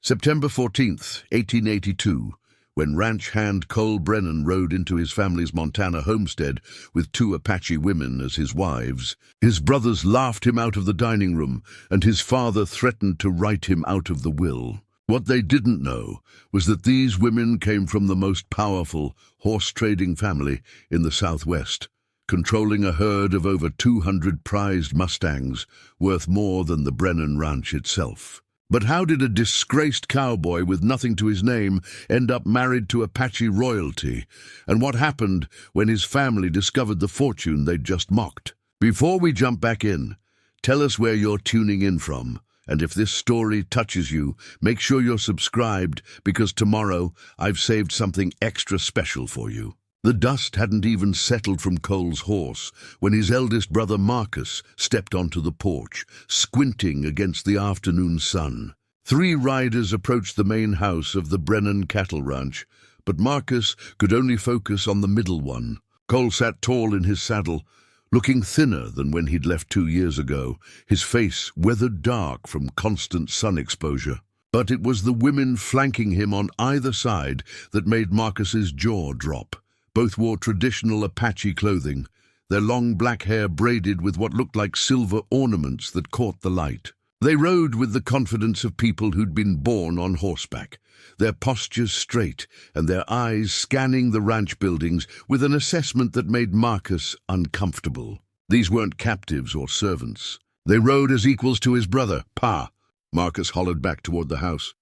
September 14th, 1882, when ranch hand Cole Brennan rode into his family's Montana homestead with two Apache women as his wives, his brothers laughed him out of the dining room, and his father threatened to write him out of the will. What they didn't know was that these women came from the most powerful horse-trading family in the Southwest, controlling a herd of over 200 prized Mustangs, worth more than the Brennan Ranch itself. But how did a disgraced cowboy with nothing to his name end up married to Apache royalty? And what happened when his family discovered the fortune they'd just mocked? Before we jump back in, tell us where you're tuning in from. And if this story touches you, make sure you're subscribed, because tomorrow I've saved something extra special for you. The dust hadn't even settled from Cole's horse when his eldest brother Marcus stepped onto the porch, squinting against the afternoon sun. 3 riders approached the main house of the Brennan cattle ranch, but Marcus could only focus on the middle one. Cole sat tall in his saddle, looking thinner than when he'd left 2 years ago, his face weathered dark from constant sun exposure. But it was the women flanking him on either side that made Marcus's jaw drop. Both wore traditional Apache clothing, their long black hair braided with what looked like silver ornaments that caught the light. They rode with the confidence of people who'd been born on horseback, their postures straight and their eyes scanning the ranch buildings with an assessment that made Marcus uncomfortable. These weren't captives or servants. They rode as equals to his brother, Pa. Marcus hollered back toward the house.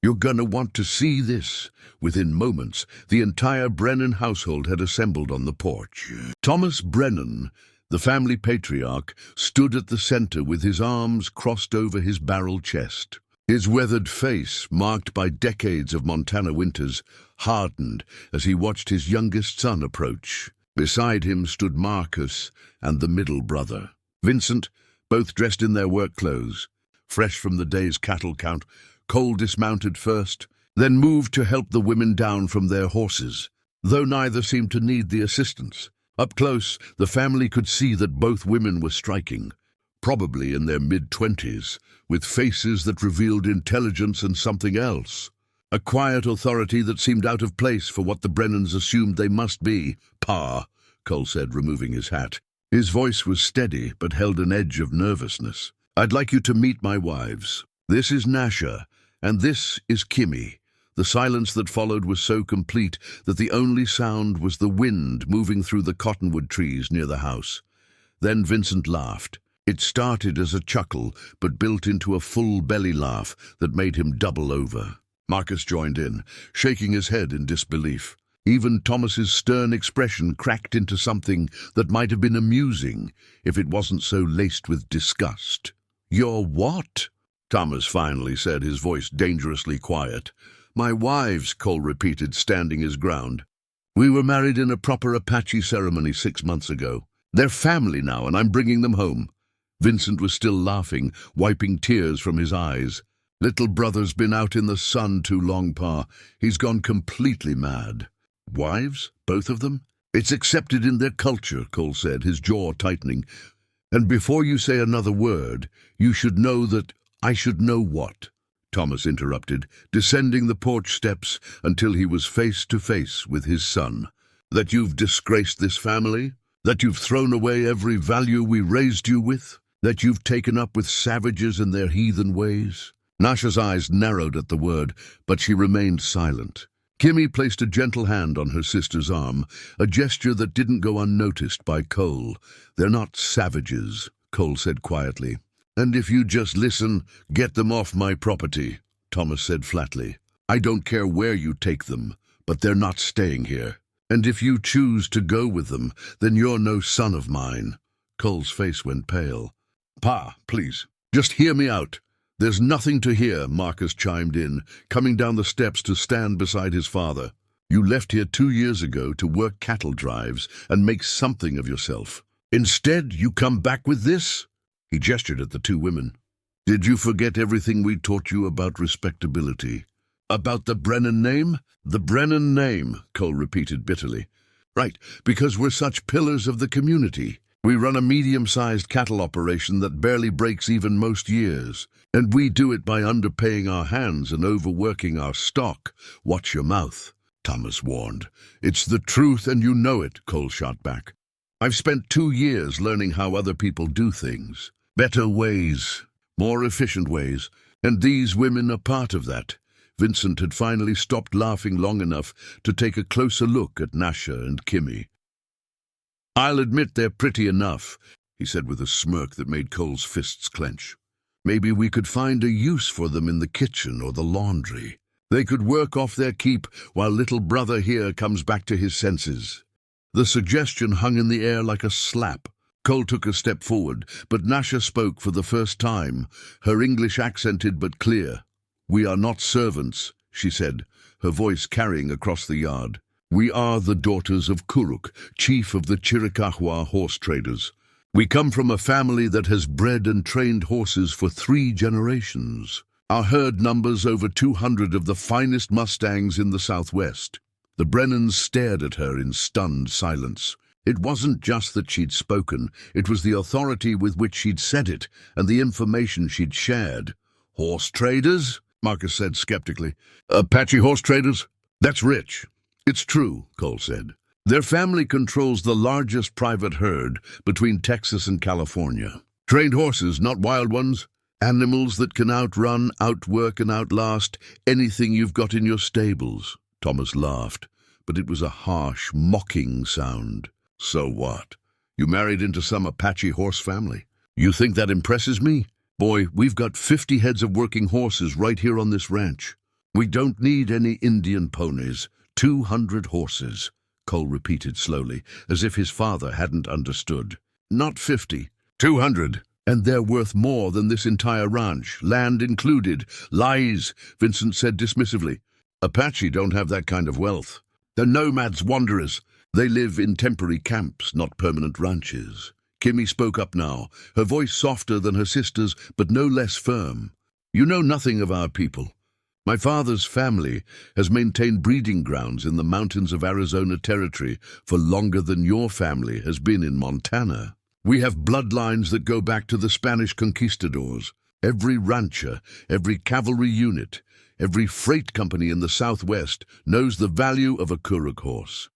"You're gonna want to see this." Within moments, the entire Brennan household had assembled on the porch. Thomas Brennan, the family patriarch, stood at the center with his arms crossed over his barrel chest. His weathered face, marked by decades of Montana winters, hardened as he watched his youngest son approach. Beside him stood Marcus and the middle brother, Vincent, both dressed in their work clothes. Fresh from the day's cattle count, Cole dismounted first, then moved to help the women down from their horses, though neither seemed to need the assistance. Up close, the family could see that both women were striking, probably in their mid-20s, with faces that revealed intelligence and something else. A quiet authority that seemed out of place for what the Brennans assumed they must be. "Pa," Cole said, removing his hat. His voice was steady, but held an edge of nervousness. "I'd like you to meet my wives. This is Nasha, and this is Kimmy." The silence that followed was so complete that the only sound was the wind moving through the cottonwood trees near the house. Then Vincent laughed. It started as a chuckle, but built into a full belly laugh that made him double over. Marcus joined in, shaking his head in disbelief. Even Thomas's stern expression cracked into something that might have been amusing if it wasn't so laced with disgust. "You're what?" Thomas finally said, his voice dangerously quiet. "My wives," Cole repeated, standing his ground. "We were married in a proper Apache ceremony 6 months ago. They're family now, and I'm bringing them home." Vincent was still laughing, wiping tears from his eyes. "Little brother's been out in the sun too long, Pa. He's gone completely mad." "Wives? Both of them?" "It's accepted in their culture," Cole said, his jaw tightening. "And before you say another word, you should know that—" "I should know what?" Thomas interrupted, descending the porch steps until he was face to face with his son. "That you've disgraced this family? That you've thrown away every value we raised you with? That you've taken up with savages and their heathen ways?" Nasha's eyes narrowed at the word, but she remained silent. Kimmy placed a gentle hand on her sister's arm, a gesture that didn't go unnoticed by Cole. "They're not savages," Cole said quietly. "And if you just listen, get them off my property," Thomas said flatly. "I don't care where you take them, but they're not staying here. And if you choose to go with them, then you're no son of mine." Cole's face went pale. "Pa, please, just hear me out." "There's nothing to hear," Marcus chimed in, coming down the steps to stand beside his father. "You left here 2 years ago to work cattle drives and make something of yourself. Instead, you come back with this?" He gestured at the 2 women. "Did you forget everything we taught you about respectability? About the Brennan name?" "The Brennan name," Cole repeated bitterly. "Right, because we're such pillars of the community. We run a medium-sized cattle operation that barely breaks even most years, and we do it by underpaying our hands and overworking our stock. Watch your mouth, Thomas warned. It's the truth and you know it, Cole shot back. I've spent 2 years learning how other people do things. Better ways, more efficient ways, and these women are part of that. Vincent had finally stopped laughing long enough to take a closer look at Nasha and Kimmy. "I'll admit they're pretty enough," he said with a smirk that made Cole's fists clench. "Maybe we could find a use for them in the kitchen or the laundry. They could work off their keep while little brother here comes back to his senses." The suggestion hung in the air like a slap. Cole took a step forward, but Nasha spoke for the first time, her English accented but clear. "We are not servants," she said, her voice carrying across the yard. "We are the daughters of Kuruk, chief of the Chiricahua horse traders. We come from a family that has bred and trained horses for 3 generations. Our herd numbers over 200 of the finest Mustangs in the Southwest." The Brennans stared at her in stunned silence. It wasn't just that she'd spoken, it was the authority with which she'd said it, and the information she'd shared. "Horse traders?" Marcus said skeptically. "Apache horse traders? That's rich." "It's true," Cole said. "Their family controls the largest private herd between Texas and California. Trained horses, not wild ones. Animals that can outrun, outwork, and outlast anything you've got in your stables." Thomas laughed, but it was a harsh, mocking sound. "So what? You married into some Apache horse family? You think that impresses me? Boy, we've got 50 heads of working horses right here on this ranch. We don't need any Indian ponies. 200 horses," Cole repeated slowly, as if his father hadn't understood. "Not 50, 200. And they're worth more than this entire ranch, land included." "Lies," Vincent said dismissively. "Apache don't have that kind of wealth. They're nomads, wanderers. They live in temporary camps, not permanent ranches." Kimmy spoke up now, her voice softer than her sister's, but no less firm. "You know nothing of our people. My father's family has maintained breeding grounds in the mountains of Arizona Territory for longer than your family has been in Montana. We have bloodlines that go back to the Spanish conquistadors. Every rancher, every cavalry unit, every freight company in the Southwest knows the value of a Kuruk horse."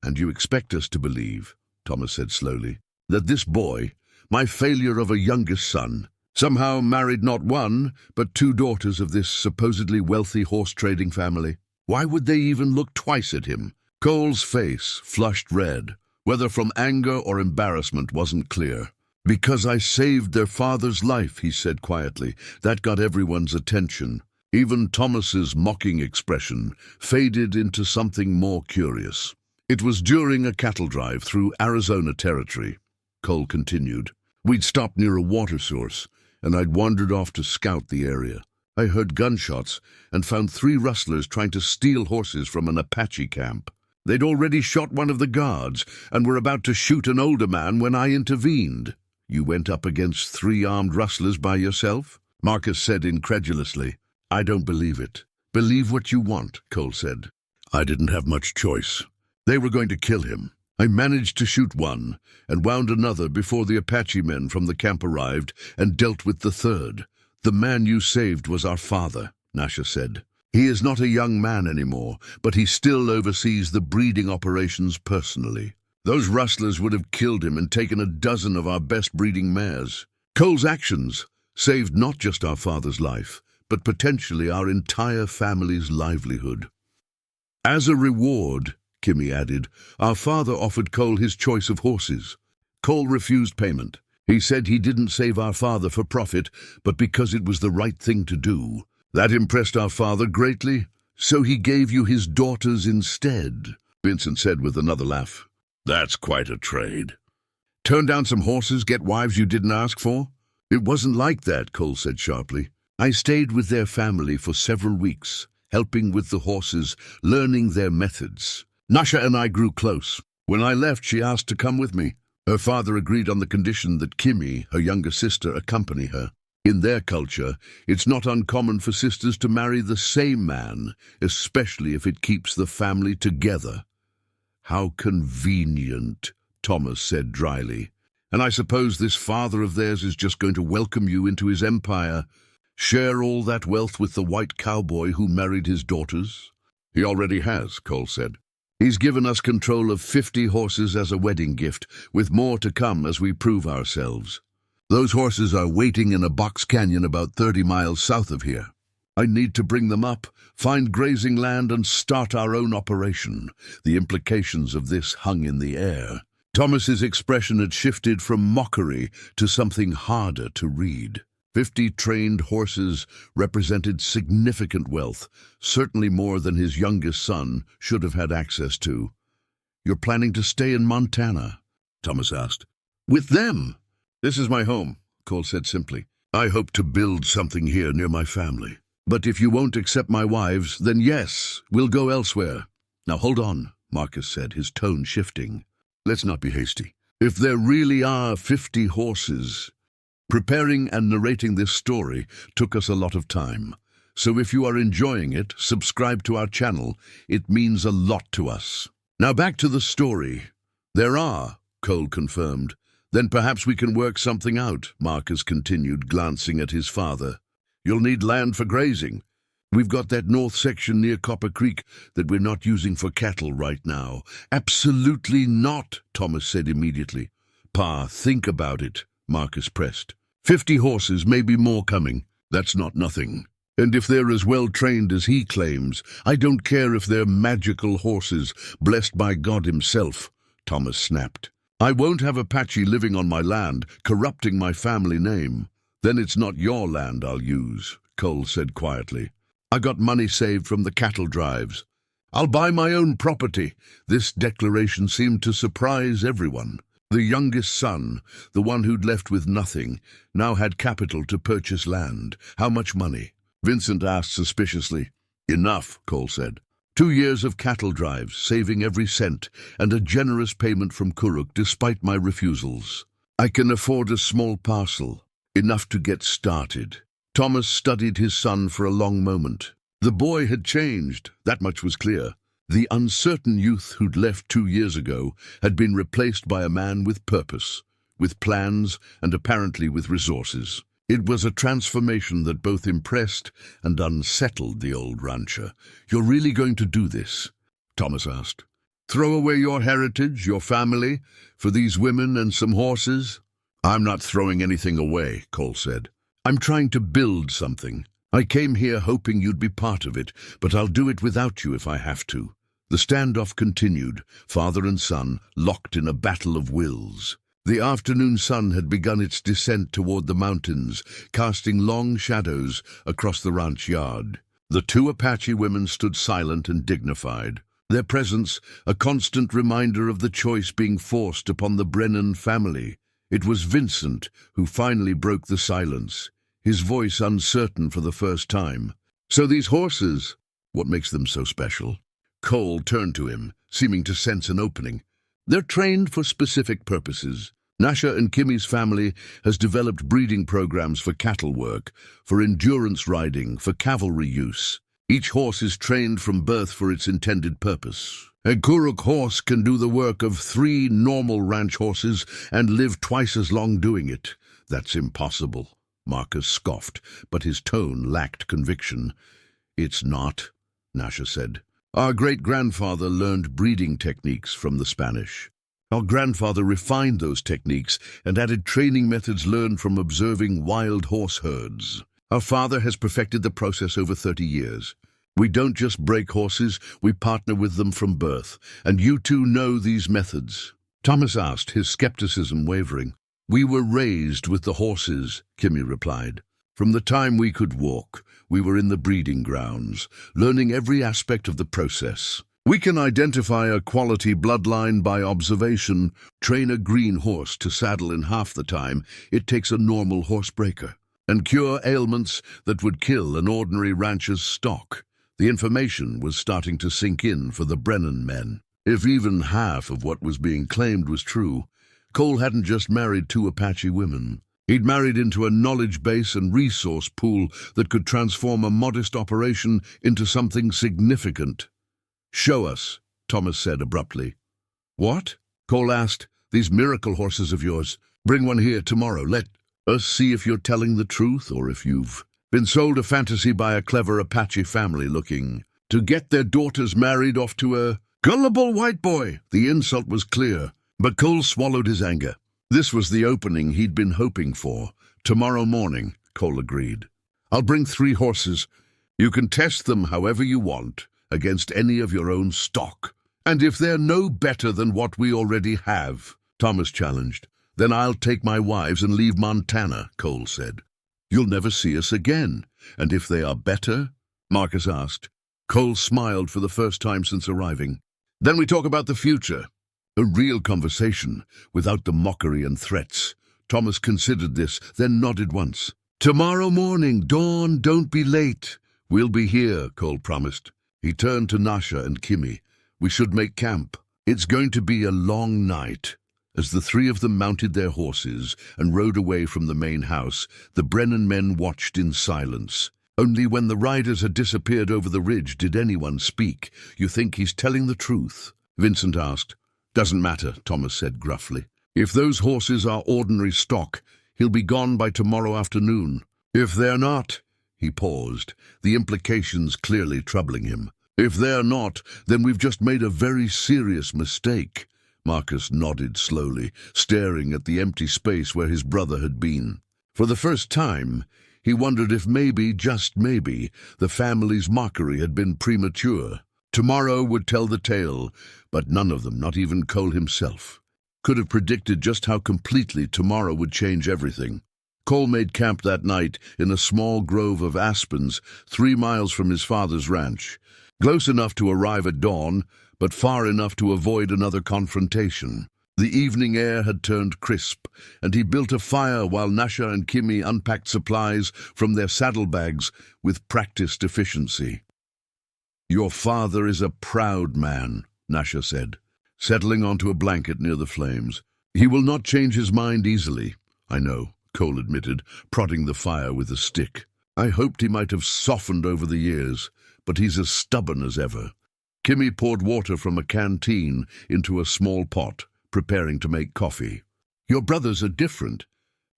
"And you expect us to believe," Thomas said slowly, "that this boy, my failure of a youngest son, somehow married not 1, but 2 daughters of this supposedly wealthy horse-trading family? Why would they even look twice at him?" Cole's face flushed red, whether from anger or embarrassment wasn't clear. "Because I saved their father's life," he said quietly. That got everyone's attention. Even Thomas's mocking expression faded into something more curious. "It was during a cattle drive through Arizona Territory," Cole continued. "We'd stopped near a water source, and I'd wandered off to scout the area. I heard gunshots and found 3 rustlers trying to steal horses from an Apache camp. They'd already shot one of the guards and were about to shoot an older man when I intervened." "You went up against 3 armed rustlers by yourself?" Marcus said incredulously. "I don't believe it." "Believe what you want," Cole said. "I didn't have much choice. They were going to kill him. I managed to shoot one and wound another before the Apache men from the camp arrived and dealt with the 3rd. The man you saved was our father," Nasha said. "He is not a young man anymore, but he still oversees the breeding operations personally. Those rustlers would have killed him and taken a dozen of our best breeding mares. Cole's actions saved not just our father's life, but potentially our entire family's livelihood. As a reward," Kimmy added, "our father offered Cole his choice of horses. Cole refused payment. He said he didn't save our father for profit, but because it was the right thing to do. That impressed our father greatly, so he gave you his daughters instead," Vincent said with another laugh. "That's quite a trade." "Turn down some horses, get wives you didn't ask for?" "It wasn't like that," Cole said sharply. "I stayed with their family for several weeks, helping with the horses, learning their methods. Nasha and I grew close. When I left, she asked to come with me. Her father agreed on the condition that Kimmy, her younger sister, accompany her. In their culture, it's not uncommon for sisters to marry the same man, especially if it keeps the family together." "How convenient," Thomas said dryly. And I suppose this father of theirs is just going to welcome you into his empire, share all that wealth with the white cowboy who married his daughters? He already has, Cole said. He's given us control of 50 horses as a wedding gift, with more to come as we prove ourselves. Those horses are waiting in a box canyon about 30 miles south of here. I need to bring them up, find grazing land, and start our own operation. The implications of this hung in the air. Thomas's expression had shifted from mockery to something harder to read. 50 trained horses represented significant wealth, certainly more than his youngest son should have had access to. "You're planning to stay in Montana?" Thomas asked. "With them?" "This is my home," Cole said simply. "I hope to build something here near my family. But if you won't accept my wives, then yes, we'll go elsewhere." "Now hold on," Marcus said, his tone shifting. "Let's not be hasty. If there really are 50 horses..." Preparing and narrating this story took us a lot of time. So if you are enjoying it, subscribe to our channel. It means a lot to us. Now back to the story. "There are," Cole confirmed. "Then perhaps we can work something out," Marcus continued, glancing at his father. "You'll need land for grazing. We've got that north section near Copper Creek that we're not using for cattle right now." "Absolutely not," Thomas said immediately. "Pa, think about it," Marcus pressed. 50 horses, maybe more coming. That's not nothing. And if they're as well trained as he claims, I don't care if they're magical horses, blessed by God himself," Thomas snapped. "I won't have Apache living on my land, corrupting my family name." "Then it's not your land I'll use," Cole said quietly. "I got money saved from the cattle drives. I'll buy my own property." This declaration seemed to surprise everyone. The youngest son, the one who'd left with nothing, now had capital to purchase land. "How much money?" Vincent asked suspiciously. "Enough," Cole said. 2 years of cattle drives, saving every cent, and a generous payment from Kuruk despite my refusals. "I can afford a small parcel, enough to get started." Thomas studied his son for a long moment. The boy had changed, that much was clear. The uncertain youth who'd left 2 years ago had been replaced by a man with purpose, with plans, and apparently with resources. It was a transformation that both impressed and unsettled the old rancher. "You're really going to do this?" Thomas asked. "Throw away your heritage, your family, for these women and some horses?" "I'm not throwing anything away," Cole said. "I'm trying to build something. I came here hoping you'd be part of it, but I'll do it without you if I have to." The standoff continued, father and son locked in a battle of wills. The afternoon sun had begun its descent toward the mountains, casting long shadows across the ranch yard. The 2 Apache women stood silent and dignified, their presence a constant reminder of the choice being forced upon the Brennan family. It was Vincent who finally broke the silence, his voice uncertain for the first time. "So these horses, what makes them so special?" Cole turned to him, seeming to sense an opening. "They're trained for specific purposes. Nasha and Kimmy's family has developed breeding programs for cattle work, for endurance riding, for cavalry use. Each horse is trained from birth for its intended purpose. A Kuruk horse can do the work of 3 normal ranch horses and live twice as long doing it." "That's impossible," Marcus scoffed, but his tone lacked conviction. "It's not," Nasha said. "Our great-grandfather learned breeding techniques from the Spanish. Our grandfather refined those techniques and added training methods learned from observing wild horse herds. Our father has perfected the process over 30 years. We don't just break horses, we partner with them from birth, and you two know these methods." Thomas asked, his skepticism wavering. "We were raised with the horses," Kimmy replied. "From the time we could walk, we were in the breeding grounds, learning every aspect of the process. We can identify a quality bloodline by observation, train a green horse to saddle in half the time it takes a normal horsebreaker, and cure ailments that would kill an ordinary rancher's stock." The information was starting to sink in for the Brennan men. If even half of what was being claimed was true, Cole hadn't just married 2 Apache women. He'd married into a knowledge base and resource pool that could transform a modest operation into something significant. "Show us," Thomas said abruptly. "What?" Cole asked. "These miracle horses of yours. Bring one here tomorrow. Let us see if you're telling the truth or if you've been sold a fantasy by a clever Apache family looking to get their daughters married off to a gullible white boy." The insult was clear, but Cole swallowed his anger. This was the opening he'd been hoping for. "Tomorrow morning," Cole agreed. "I'll bring 3 horses. You can test them however you want, against any of your own stock. And if they're no better than what we already have," Thomas challenged, "then I'll take my wives and leave Montana," Cole said. "You'll never see us again." "And if they are better?" Marcus asked. Cole smiled for the first time since arriving. "Then we talk about the future." A real conversation, without the mockery and threats. Thomas considered this, then nodded once. "Tomorrow morning, dawn, don't be late." "We'll be here," Cole promised. He turned to Nasha and Kimmy. "We should make camp. It's going to be a long night." As the 3 of them mounted their horses and rode away from the main house, the Brennan men watched in silence. Only when the riders had disappeared over the ridge did anyone speak. "You think he's telling the truth?" Vincent asked. "Doesn't matter," Thomas said gruffly. "If those horses are ordinary stock, he'll be gone by tomorrow afternoon. If they're not—" He paused, the implications clearly troubling him. "If they're not, then we've just made a very serious mistake." Marcus nodded slowly, staring at the empty space where his brother had been. For the first time, he wondered if maybe, just maybe, the family's mockery had been premature. Tomorrow would tell the tale, but none of them, not even Cole himself, could have predicted just how completely tomorrow would change everything. Cole made camp that night in a small grove of aspens 3 miles from his father's ranch, close enough to arrive at dawn, but far enough to avoid another confrontation. The evening air had turned crisp, and he built a fire while Nasha and Kimmy unpacked supplies from their saddlebags with practiced efficiency. "Your father is a proud man," Nasha said, settling onto a blanket near the flames. "He will not change his mind easily." "I know," Cole admitted, prodding the fire with a stick. "I hoped he might have softened over the years, but he's as stubborn as ever." Kimmy poured water from a canteen into a small pot, preparing to make coffee. "Your brothers are different.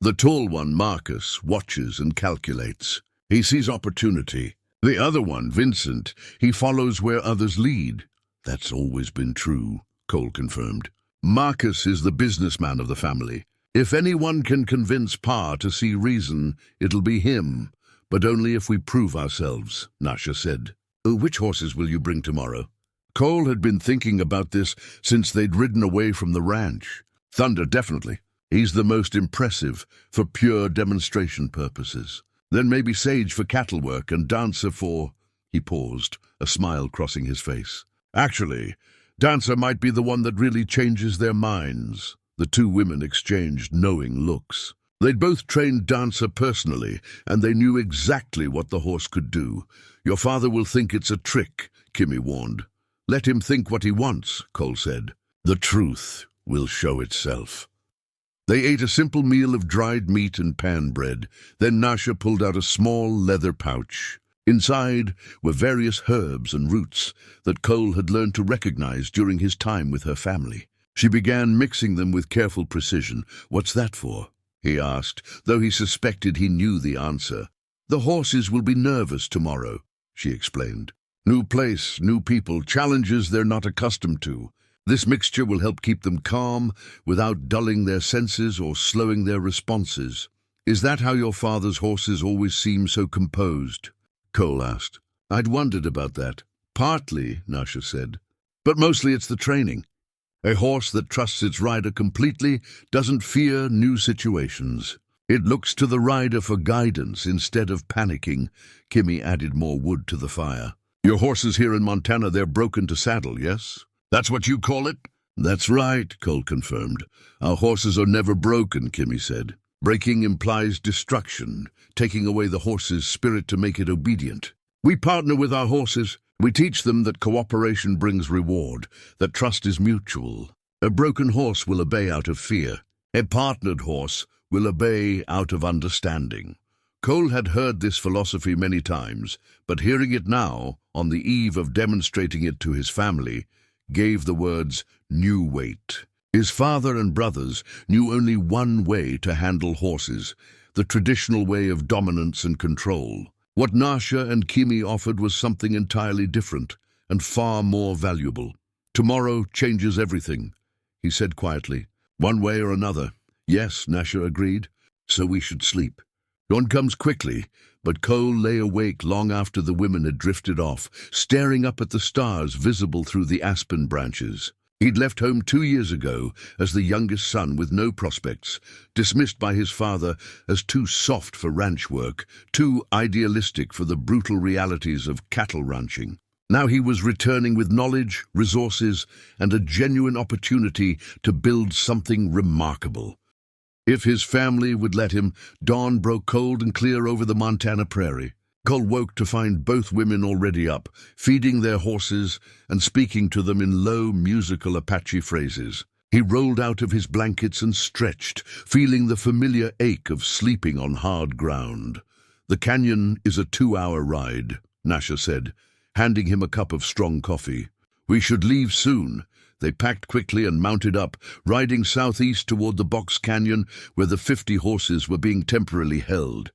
The tall one, Marcus, watches and calculates. He sees opportunity. The other one, Vincent, he follows where others lead." "That's always been true," Cole confirmed. "Marcus is the businessman of the family. If anyone can convince Pa to see reason, it'll be him, but only if we prove ourselves," Nasha said. "Which horses will you bring tomorrow?" Cole had been thinking about this since they'd ridden away from the ranch. "Thunder, definitely. He's the most impressive for pure demonstration purposes. Then maybe Sage for cattle work and Dancer for—" He paused, a smile crossing his face. "Actually, Dancer might be the one that really changes their minds." The 2 women exchanged knowing looks. They'd both trained Dancer personally, and they knew exactly what the horse could do. "Your father will think it's a trick," Kimmy warned. "Let him think what he wants," Cole said. "The truth will show itself." They ate a simple meal of dried meat and pan bread. Then Nasha pulled out a small leather pouch. Inside were various herbs and roots that Cole had learned to recognize during his time with her family. She began mixing them with careful precision. "What's that for?" he asked, though he suspected he knew the answer. "The horses will be nervous tomorrow," she explained. "New place, new people, challenges they're not accustomed to. This mixture will help keep them calm without dulling their senses or slowing their responses." "Is that how your father's horses always seem so composed?" Cole asked. "I'd wondered about that." "Partly," Nasha said, "but mostly it's the training. A horse that trusts its rider completely doesn't fear new situations. It looks to the rider for guidance instead of panicking." Kimmy added more wood to the fire. "Your horses here in Montana, they're broken to saddle, yes? That's what you call it?" "That's right," Cole confirmed. "Our horses are never broken," Kimmy said. "Breaking implies destruction, taking away the horse's spirit to make it obedient. We partner with our horses. We teach them that cooperation brings reward, that trust is mutual. A broken horse will obey out of fear. A partnered horse will obey out of understanding." Cole had heard this philosophy many times, but hearing it now, on the eve of demonstrating it to his family, gave the words new weight. His father and brothers knew only one way to handle horses, the traditional way of dominance and control. What Nasha and Kimi offered was something entirely different and far more valuable. "Tomorrow changes everything," he said quietly. "One way or another." "Yes," Nasha agreed. "So we should sleep." Dawn comes quickly, but Cole lay awake long after the women had drifted off, staring up at the stars visible through the aspen branches. He'd left home 2 years ago as the youngest son with no prospects, dismissed by his father as too soft for ranch work, too idealistic for the brutal realities of cattle ranching. Now he was returning with knowledge, resources, and a genuine opportunity to build something remarkable. If his family would let him, dawn broke cold and clear over the Montana prairie. Cole woke to find both women already up, feeding their horses and speaking to them in low, musical Apache phrases. He rolled out of his blankets and stretched, feeling the familiar ache of sleeping on hard ground. "The canyon is a 2-hour ride," Nasha said, handing him a cup of strong coffee. "We should leave soon." They packed quickly and mounted up, riding southeast toward the Box Canyon, where the 50 horses were being temporarily held.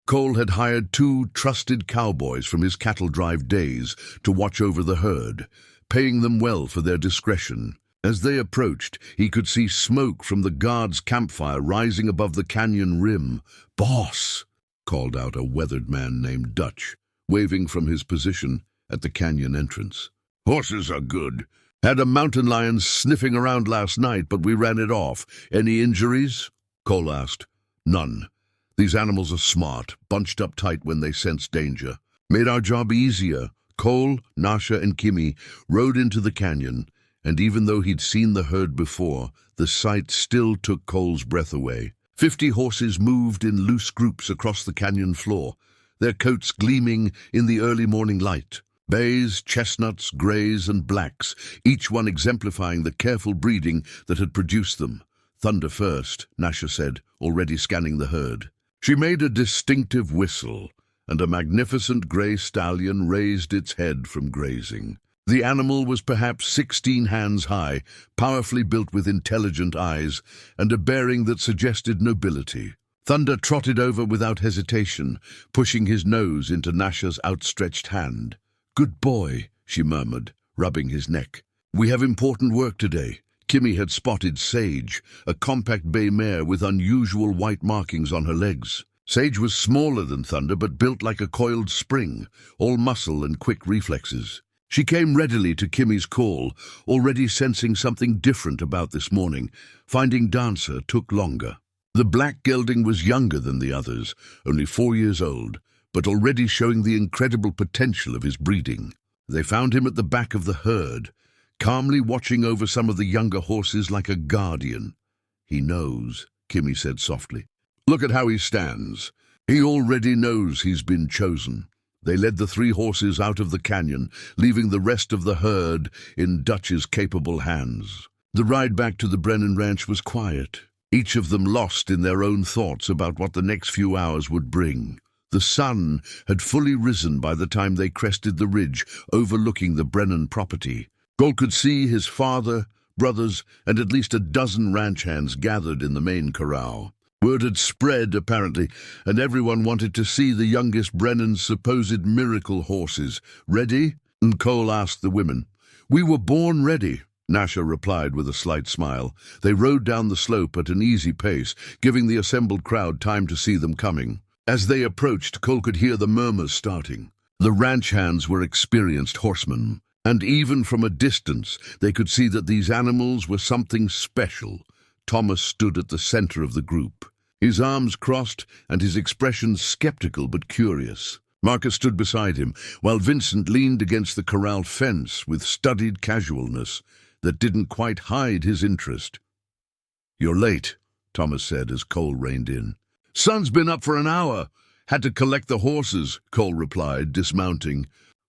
Cole had hired 2 trusted cowboys from his cattle drive days to watch over the herd, paying them well for their discretion. As they approached, he could see smoke from the guards' campfire rising above the canyon rim. "Boss!" called out a weathered man named Dutch, waving from his position at the canyon entrance. "Horses are good. Had a mountain lion sniffing around last night, but we ran it off. Any injuries?" Cole asked. "None. These animals are smart, bunched up tight when they sense danger. Made our job easier." Cole, Nasha, and Kimi rode into the canyon, and even though he'd seen the herd before, the sight still took Cole's breath away. 50 horses moved in loose groups across the canyon floor, their coats gleaming in the early morning light. Bays, chestnuts, grays, and blacks, each one exemplifying the careful breeding that had produced them. "Thunder first," Nasha said, already scanning the herd. She made a distinctive whistle, and a magnificent gray stallion raised its head from grazing. The animal was perhaps 16 hands high, powerfully built with intelligent eyes, and a bearing that suggested nobility. Thunder trotted over without hesitation, pushing his nose into Nasha's outstretched hand. "Good boy," she murmured, rubbing his neck. "We have important work today." Kimi had spotted Sage, a compact bay mare with unusual white markings on her legs. Sage was smaller than Thunder, but built like a coiled spring, all muscle and quick reflexes. She came readily to Kimi's call, already sensing something different about this morning. Finding Dancer took longer. The black gelding was younger than the others, only 4 years old, but already showing the incredible potential of his breeding. They found him at the back of the herd, calmly watching over some of the younger horses like a guardian. "He knows," Kimi said softly. "Look at how he stands. He already knows he's been chosen." They led the 3 horses out of the canyon, leaving the rest of the herd in Dutch's capable hands. The ride back to the Brennan Ranch was quiet, each of them lost in their own thoughts about what the next few hours would bring. The sun had fully risen by the time they crested the ridge overlooking the Brennan property. Cole could see his father, brothers, and at least a dozen ranch hands gathered in the main corral. Word had spread, apparently, and everyone wanted to see the youngest Brennan's supposed miracle horses. "Ready?" And Cole asked the women. "We were born ready," Nasha replied with a slight smile. They rode down the slope at an easy pace, giving the assembled crowd time to see them coming. As they approached, Cole could hear the murmurs starting. The ranch hands were experienced horsemen, and even from a distance they could see that these animals were something special. Thomas stood at the center of the group, his arms crossed and his expression skeptical but curious. Marcus stood beside him, while Vincent leaned against the corral fence with studied casualness that didn't quite hide his interest. "You're late," Thomas said as Cole reined in. "Sun's been up for an hour. Had to collect the horses," Cole replied, dismounting.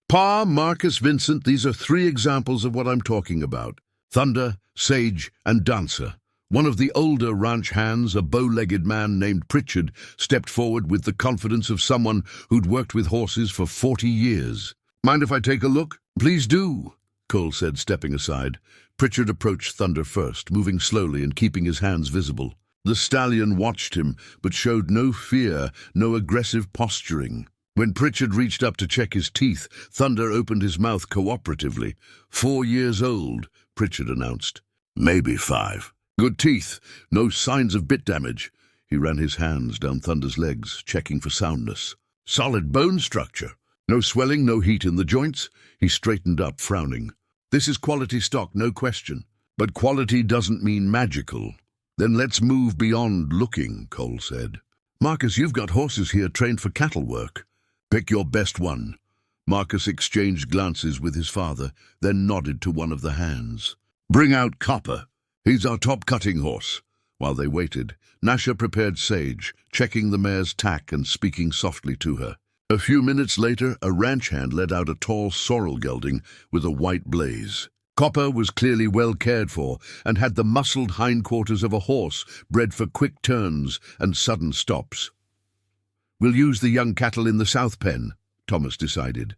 "Pa, Marcus, Vincent, these are 3 examples of what I'm talking about. Thunder, Sage, and Dancer." One of the older ranch hands, a bow-legged man named Pritchard, stepped forward with the confidence of someone who'd worked with horses for 40 years. "Mind if I take a look?" "Please do." Cole said, stepping aside. Pritchard approached Thunder first, moving slowly and keeping his hands visible. The stallion watched him, but showed no fear, no aggressive posturing. When Pritchard reached up to check his teeth, Thunder opened his mouth cooperatively. 4 years old, Pritchard announced. Maybe 5. Good teeth, no signs of bit damage. He ran his hands down Thunder's legs, checking for soundness. Solid bone structure. No swelling, no heat in the joints. He straightened up, frowning. This is quality stock, no question. But quality doesn't mean magical. Then let's move beyond looking, Cole said. Marcus, you've got horses here trained for cattle work. Pick your best one. Marcus exchanged glances with his father, then nodded to one of the hands. Bring out Copper. He's our top cutting horse. While they waited, Nasha prepared Sage, checking the mare's tack and speaking softly to her. A few minutes later, a ranch hand led out a tall sorrel gelding with a white blaze. Copper was clearly well cared for and had the muscled hindquarters of a horse bred for quick turns and sudden stops. We'll use the young cattle in the south pen, Thomas decided.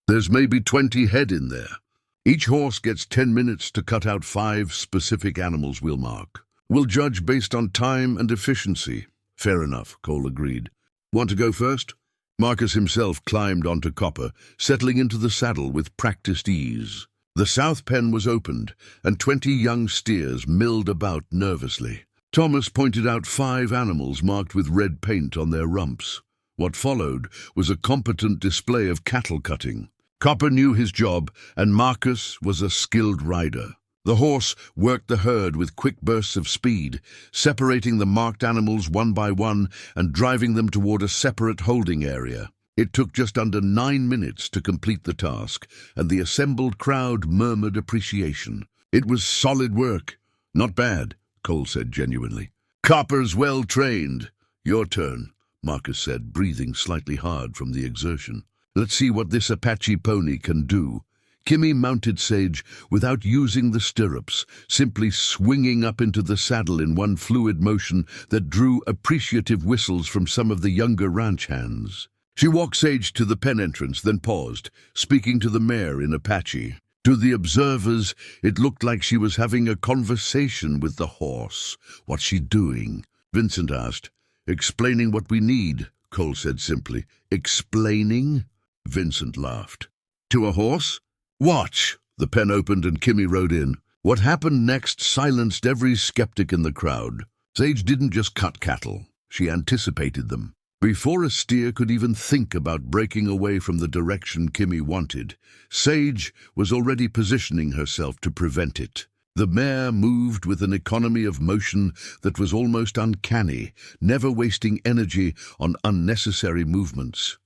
There's maybe 20 head in there. Each horse gets 10 minutes to cut out 5 specific animals we'll mark. We'll judge based on time and efficiency. Fair enough, Cole agreed. Want to go first? Marcus himself climbed onto Copper, settling into the saddle with practiced ease. The south pen was opened, and 20 young steers milled about nervously. Thomas pointed out 5 animals marked with red paint on their rumps. What followed was a competent display of cattle cutting. Copper knew his job, and Marcus was a skilled rider. The horse worked the herd with quick bursts of speed, separating the marked animals one by one and driving them toward a separate holding area. It took just under 9 minutes to complete the task, and the assembled crowd murmured appreciation. It was solid work. Not bad, Cole said genuinely. Copper's well trained. Your turn, Marcus said, breathing slightly hard from the exertion. Let's see what this Apache pony can do. Kimmy mounted Sage without using the stirrups, simply swinging up into the saddle in one fluid motion that drew appreciative whistles from some of the younger ranch hands. She walked Sage to the pen entrance, then paused, speaking to the mare in Apache. To the observers, it looked like she was having a conversation with the horse. What's she doing? Vincent asked. Explaining what we need, Cole said simply. Explaining? Vincent laughed. To a horse? Watch! The pen opened and Kimmy rode in. What happened next silenced every skeptic in the crowd. Sage didn't just cut cattle. She anticipated them. Before a steer could even think about breaking away from the direction Kimmy wanted, Sage was already positioning herself to prevent it. The mare moved with an economy of motion that was almost uncanny, never wasting energy on unnecessary movements.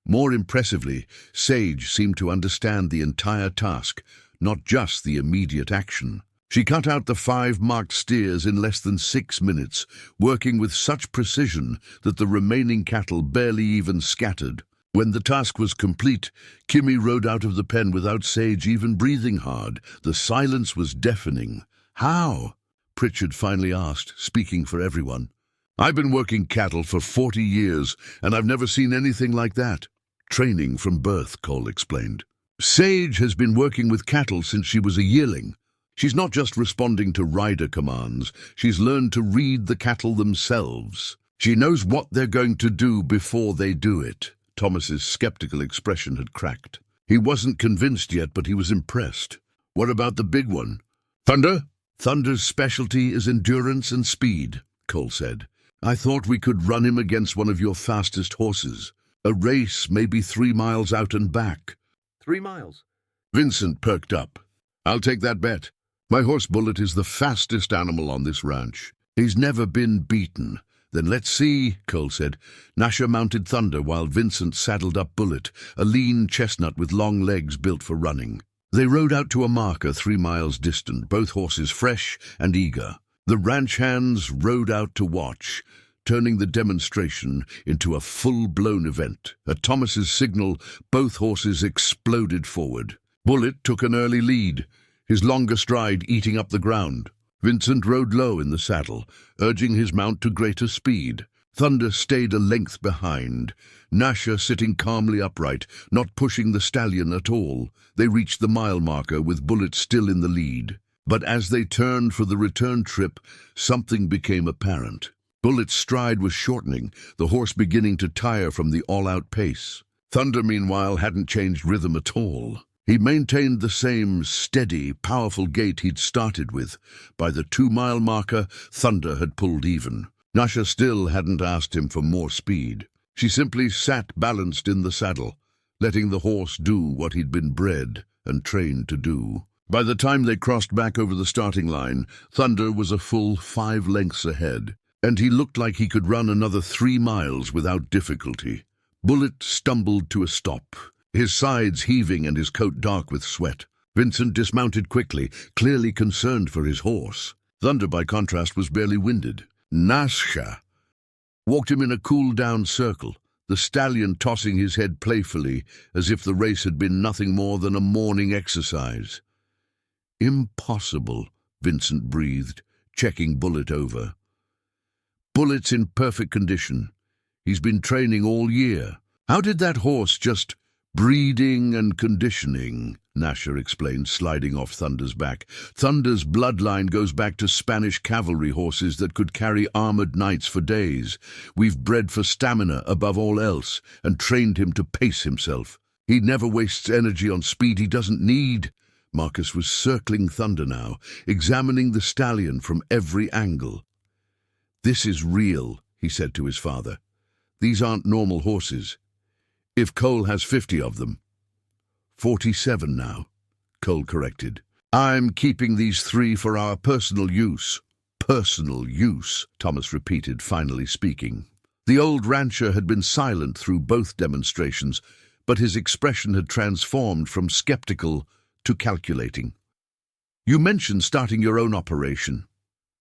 More impressively, Sage seemed to understand the entire task, not just the immediate action. She cut out the 5 marked steers in less than 6 minutes, working with such precision that the remaining cattle barely even scattered. When the task was complete, Kimmy rode out of the pen without Sage even breathing hard. The silence was deafening. How? Pritchard finally asked, speaking for everyone. I've been working cattle for 40 years, and I've never seen anything like that. Training from birth, Cole explained. Sage has been working with cattle since she was a yearling. She's not just responding to rider commands, she's learned to read the cattle themselves. She knows what they're going to do before they do it. Thomas's skeptical expression had cracked. He wasn't convinced yet, but he was impressed. What about the big one? Thunder? Thunder's specialty is endurance and speed, Cole said. I thought we could run him against one of your fastest horses. A race maybe 3 miles out and back. 3 miles? Vincent perked up. I'll take that bet. My horse Bullet is the fastest animal on this ranch. He's never been beaten. Then let's see, Cole said. Nasha mounted Thunder while Vincent saddled up Bullet, a lean chestnut with long legs built for running. They rode out to a marker 3 miles distant, both horses fresh and eager. The ranch hands rode out to watch, turning the demonstration into a full-blown event. At Thomas's signal, both horses exploded forward. Bullet took an early lead, his longer stride eating up the ground. Vincent rode low in the saddle, urging his mount to greater speed. Thunder stayed a length behind, Nasha sitting calmly upright, not pushing the stallion at all. They reached the mile marker with Bullet still in the lead. But as they turned for the return trip, something became apparent. Bullet's stride was shortening, the horse beginning to tire from the all-out pace. Thunder, meanwhile, hadn't changed rhythm at all. He maintained the same steady, powerful gait he'd started with. By the 2-mile marker, Thunder had pulled even. Nasha still hadn't asked him for more speed. She simply sat balanced in the saddle, letting the horse do what he'd been bred and trained to do. By the time they crossed back over the starting line, Thunder was a full 5 lengths ahead, and he looked like he could run another 3 miles without difficulty. Bullet stumbled to a stop, his sides heaving and his coat dark with sweat. Vincent dismounted quickly, clearly concerned for his horse. Thunder, by contrast, was barely winded. Nasha walked him in a cool-down circle, the stallion tossing his head playfully as if the race had been nothing more than a morning exercise. "Impossible," Vincent breathed, checking Bullet over. "Bullet's in perfect condition. He's been training all year. How did that horse just—" "Breeding and conditioning," Nasha explained, sliding off Thunder's back. "Thunder's bloodline goes back to Spanish cavalry horses that could carry armored knights for days. We've bred for stamina above all else and trained him to pace himself. He never wastes energy on speed he doesn't need." Marcus was circling Thunder now, examining the stallion from every angle. "This is real," he said to his father. "These aren't normal horses. If Cole has 50 of them." 47 now, Cole corrected. "I'm keeping these 3 for our personal use." "Personal use," Thomas repeated, finally speaking. The old rancher had been silent through both demonstrations, but his expression had transformed from skeptical to calculating. "You mentioned starting your own operation.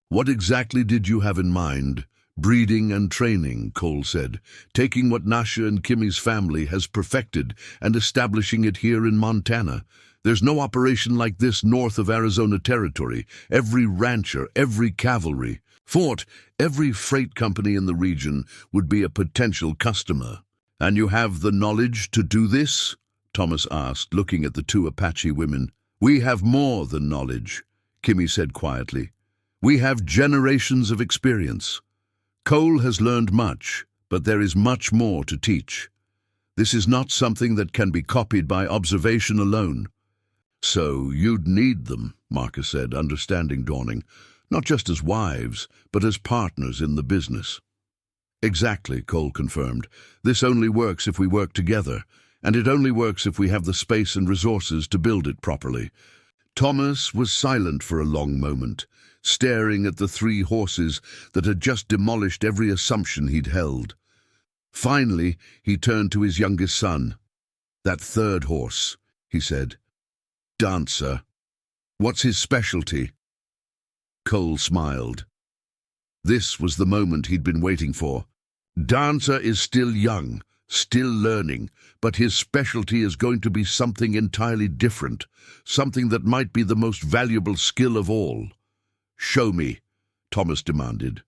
What exactly did you have in mind?" "Breeding and training," Cole said, "taking what Nasha and Kimmy's family has perfected and establishing it here in Montana. There's no operation like this north of Arizona territory. Every rancher, every cavalry, fort, every freight company in the region would be a potential customer." "And you have the knowledge to do this?" Thomas asked, looking at the 2 Apache women. "We have more than knowledge," Kimmy said quietly. "We have generations of experience. Cole has learned much, but there is much more to teach. This is not something that can be copied by observation alone." "So you'd need them," Marcus said, understanding dawning, "not just as wives, but as partners in the business." "Exactly," Cole confirmed. "This only works if we work together, and it only works if we have the space and resources to build it properly." Thomas was silent for a long moment, staring at the 3 horses that had just demolished every assumption he'd held. Finally, he turned to his youngest son. "That 3rd horse," he said. "Dancer. What's his specialty?" Cole smiled. This was the moment he'd been waiting for. "Dancer is still young, still learning, but his specialty is going to be something entirely different, something that might be the most valuable skill of all." "Show me," Thomas demanded.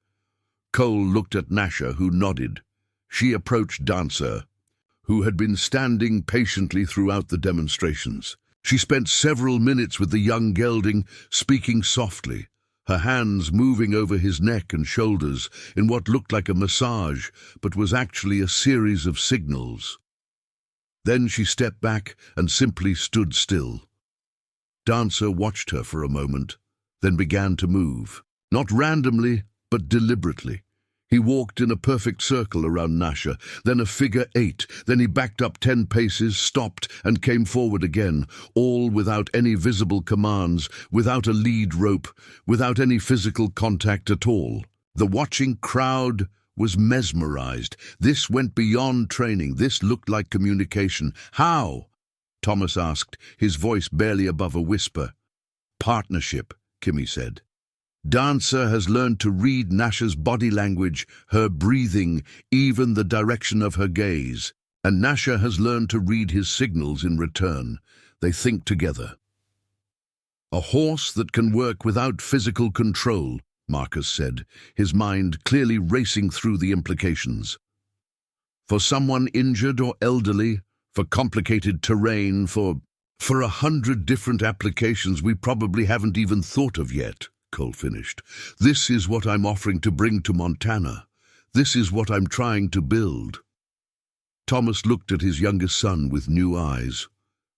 Cole looked at Nasha, who nodded. She approached Dancer, who had been standing patiently throughout the demonstrations. She spent several minutes with the young gelding, speaking softly, her hands moving over his neck and shoulders in what looked like a massage, but was actually a series of signals. Then she stepped back and simply stood still. Dancer watched her for a moment, then began to move, not randomly, but deliberately. He walked in a perfect circle around Nasha, then a figure 8, then he backed up 10 paces, stopped, and came forward again, all without any visible commands, without a lead rope, without any physical contact at all. The watching crowd was mesmerized. This went beyond training. This looked like communication. "How?" Thomas asked, his voice barely above a whisper. "Partnership," Kimmy said. "Dancer has learned to read Nasha's body language, her breathing, even the direction of her gaze. And Nasha has learned to read his signals in return. They think together. A horse that can work without physical control, Marcus said, his mind clearly racing through the implications. For someone injured or elderly, for complicated terrain, for 100 different applications we probably haven't even thought of yet, Cole finished. This is what I'm offering to bring to Montana. This is what I'm trying to build. Thomas looked at his youngest son with new eyes.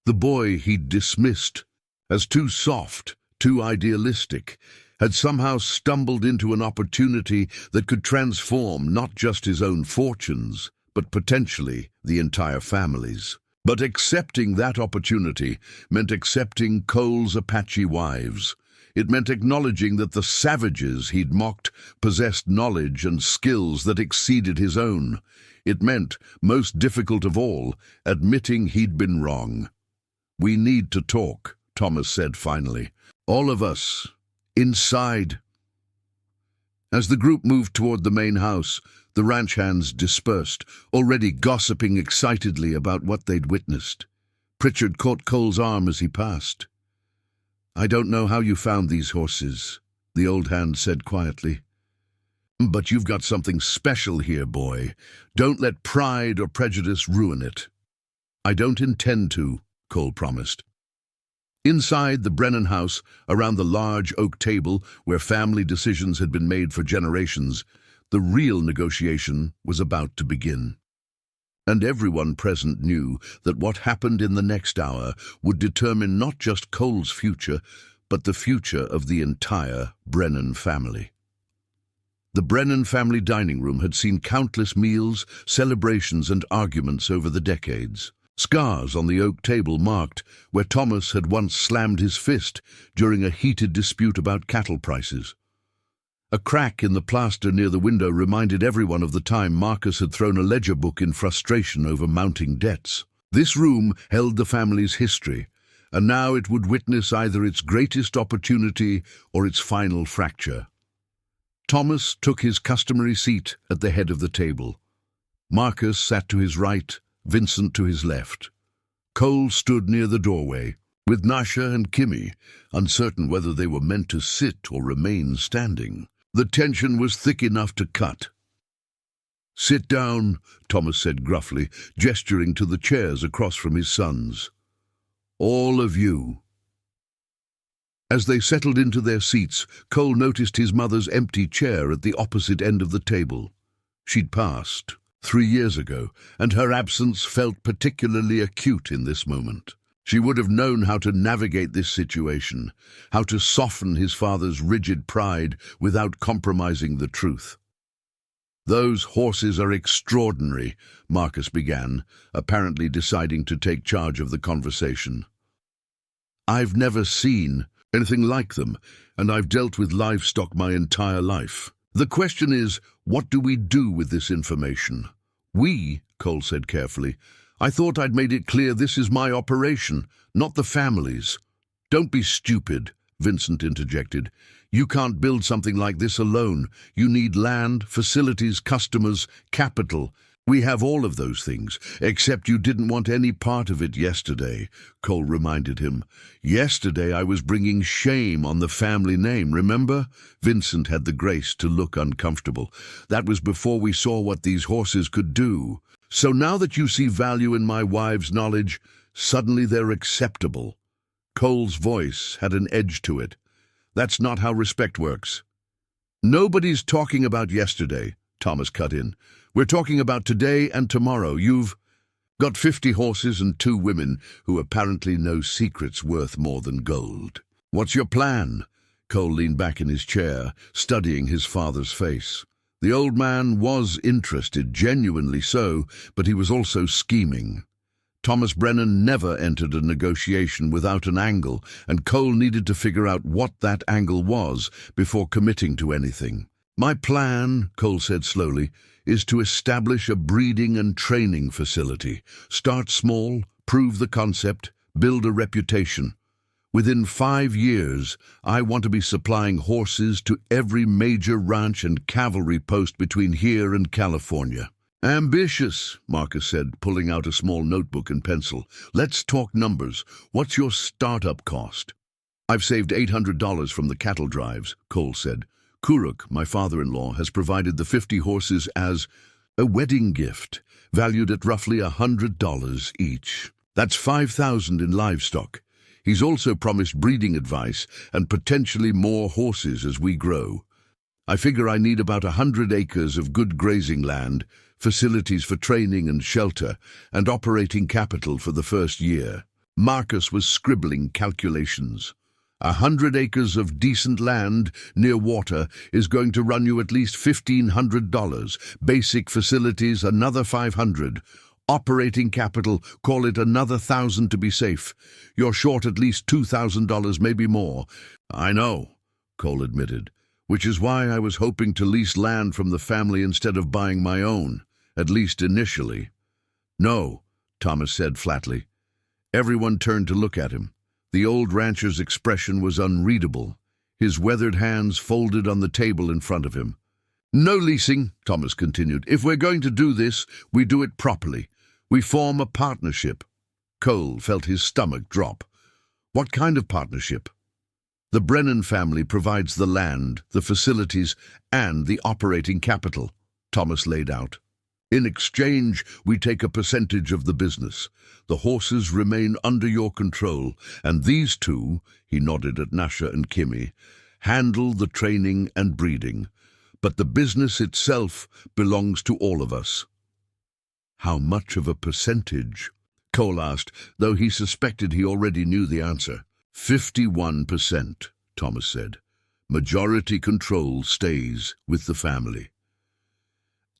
The boy he'd dismissed as too soft, too idealistic, had somehow stumbled into an opportunity that could transform not just his own fortunes, but potentially the entire family's. But accepting that opportunity meant accepting Cole's Apache wives. It meant acknowledging that the savages he'd mocked possessed knowledge and skills that exceeded his own. It meant, most difficult of all, admitting he'd been wrong. "We need to talk," Thomas said finally. "All of us. Inside." As the group moved toward the main house, the ranch hands dispersed, already gossiping excitedly about what they'd witnessed. Pritchard caught Cole's arm as he passed. "I don't know how you found these horses," the old hand said quietly. "But you've got something special here, boy. Don't let pride or prejudice ruin it." "I don't intend to," Cole promised. Inside the Brennan house, around the large oak table where family decisions had been made for generations, the real negotiation was about to begin. And everyone present knew that what happened in the next hour would determine not just Cole's future, but the future of the entire Brennan family. The Brennan family dining room had seen countless meals, celebrations, and arguments over the decades. Scars on the oak table marked where Thomas had once slammed his fist during a heated dispute about cattle prices. A crack in the plaster near the window reminded everyone of the time Marcus had thrown a ledger book in frustration over mounting debts. This room held the family's history, and now it would witness either its greatest opportunity or its final fracture. Thomas took his customary seat at the head of the table. Marcus sat to his right, Vincent to his left. Cole stood near the doorway, with Nasha and Kimmy, uncertain whether they were meant to sit or remain standing. The tension was thick enough to cut. "Sit down," Thomas said gruffly, gesturing to the chairs across from his sons. "All of you." As they settled into their seats, Cole noticed his mother's empty chair at the opposite end of the table. She'd passed 3 years ago, and her absence felt particularly acute in this moment. She would have known how to navigate this situation, how to soften his father's rigid pride without compromising the truth. "Those horses are extraordinary," Marcus began, apparently deciding to take charge of the conversation. "I've never seen anything like them, and I've dealt with livestock my entire life. The question is, what do we do with this information?" "We," Cole said carefully. "I thought I'd made it clear this is my operation, not the family's." "Don't be stupid," Vincent interjected. "You can't build something like this alone. You need land, facilities, customers, capital. We have all of those things, except you didn't want any part of it yesterday," Cole reminded him. "Yesterday I was bringing shame on the family name, remember?" Vincent had the grace to look uncomfortable. "That was before we saw what these horses could do. So now that you see value in my wife's knowledge, suddenly they're acceptable." Cole's voice had an edge to it. "That's not how respect works." "Nobody's talking about yesterday," Thomas cut in. "We're talking about today and tomorrow. You've got 50 horses and 2 women who apparently know secrets worth more than gold. What's your plan?" Cole leaned back in his chair, studying his father's face. The old man was interested, genuinely so, but he was also scheming. Thomas Brennan never entered a negotiation without an angle, and Cole needed to figure out what that angle was before committing to anything. "My plan," Cole said slowly, "is to establish a breeding and training facility. Start small, prove the concept, build a reputation. Within 5 years, I want to be supplying horses to every major ranch and cavalry post between here and California." "Ambitious," Marcus said, pulling out a small notebook and pencil. "Let's talk numbers. What's your startup cost?" "I've saved $800 from the cattle drives," Cole said. Kuruk, my father-in-law, has provided the 50 horses as a wedding gift, valued at roughly $100 each. That's $5,000 in livestock. He's also promised breeding advice and potentially more horses as we grow. I figure I need about 100 acres of good grazing land, facilities for training and shelter, and operating capital for the first year. Marcus was scribbling calculations. 100 acres of decent land near water is going to run you at least $1,500. Basic facilities, another $500. Operating capital, call it another $1,000 to be safe. You're short at least $2,000, maybe more. I know, Cole admitted, which is why I was hoping to lease land from the family instead of buying my own, at least initially. No, Thomas said flatly. Everyone turned to look at him. The old rancher's expression was unreadable, his weathered hands folded on the table in front of him. No leasing, Thomas continued. If we're going to do this, we do it properly. We form a partnership. Cole felt his stomach drop. What kind of partnership? The Brennan family provides the land, the facilities, and the operating capital, Thomas laid out. In exchange, we take a percentage of the business. The horses remain under your control, and these two, he nodded at Nasha and Kimmy, handle the training and breeding. But the business itself belongs to all of us. How much of a percentage? Cole asked, though he suspected he already knew the answer. 51%, Thomas said. Majority control stays with the family.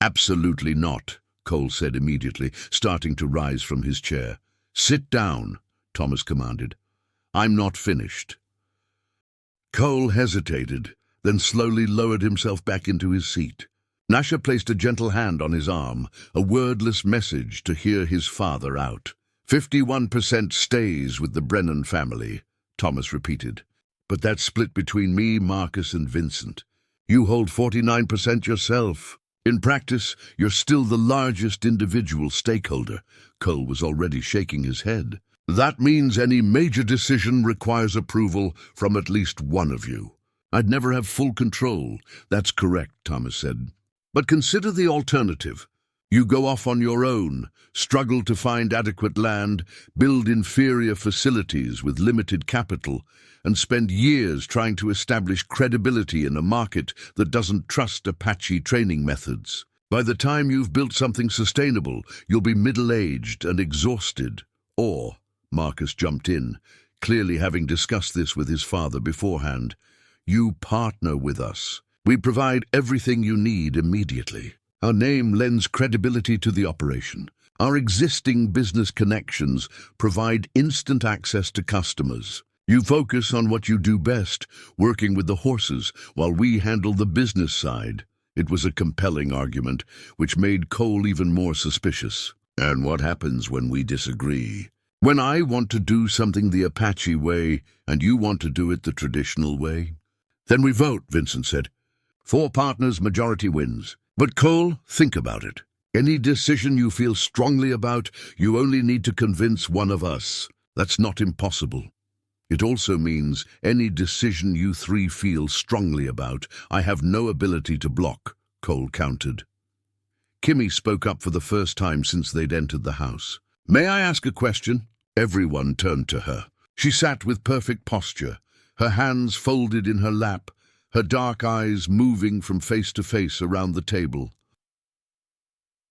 Absolutely not, Cole said immediately, starting to rise from his chair. Sit down, Thomas commanded. I'm not finished. Cole hesitated, then slowly lowered himself back into his seat. Nasha placed a gentle hand on his arm, a wordless message to hear his father out. 51% stays with the Brennan family, Thomas repeated. But that's split between me, Marcus, and Vincent. You hold 49% yourself. In practice, you're still the largest individual stakeholder. Cole was already shaking his head. That means any major decision requires approval from at least one of you. I'd never have full control. That's correct, Thomas said. But consider the alternative. You go off on your own, struggle to find adequate land, build inferior facilities with limited capital, and spend years trying to establish credibility in a market that doesn't trust Apache training methods. By the time you've built something sustainable, you'll be middle-aged and exhausted. Or, Marcus jumped in, clearly having discussed this with his father beforehand, you partner with us. We provide everything you need immediately. Our name lends credibility to the operation. Our existing business connections provide instant access to customers. You focus on what you do best, working with the horses, while we handle the business side. It was a compelling argument, which made Cole even more suspicious. And what happens when we disagree? When I want to do something the Apache way, and you want to do it the traditional way? Then we vote, Vincent said. 4 partners, majority wins. But Cole, think about it. Any decision you feel strongly about, you only need to convince one of us. That's not impossible. It also means any decision you 3 feel strongly about, I have no ability to block, Cole countered. Kimmy spoke up for the first time since they'd entered the house. May I ask a question? Everyone turned to her. She sat with perfect posture, her hands folded in her lap, her dark eyes moving from face to face around the table.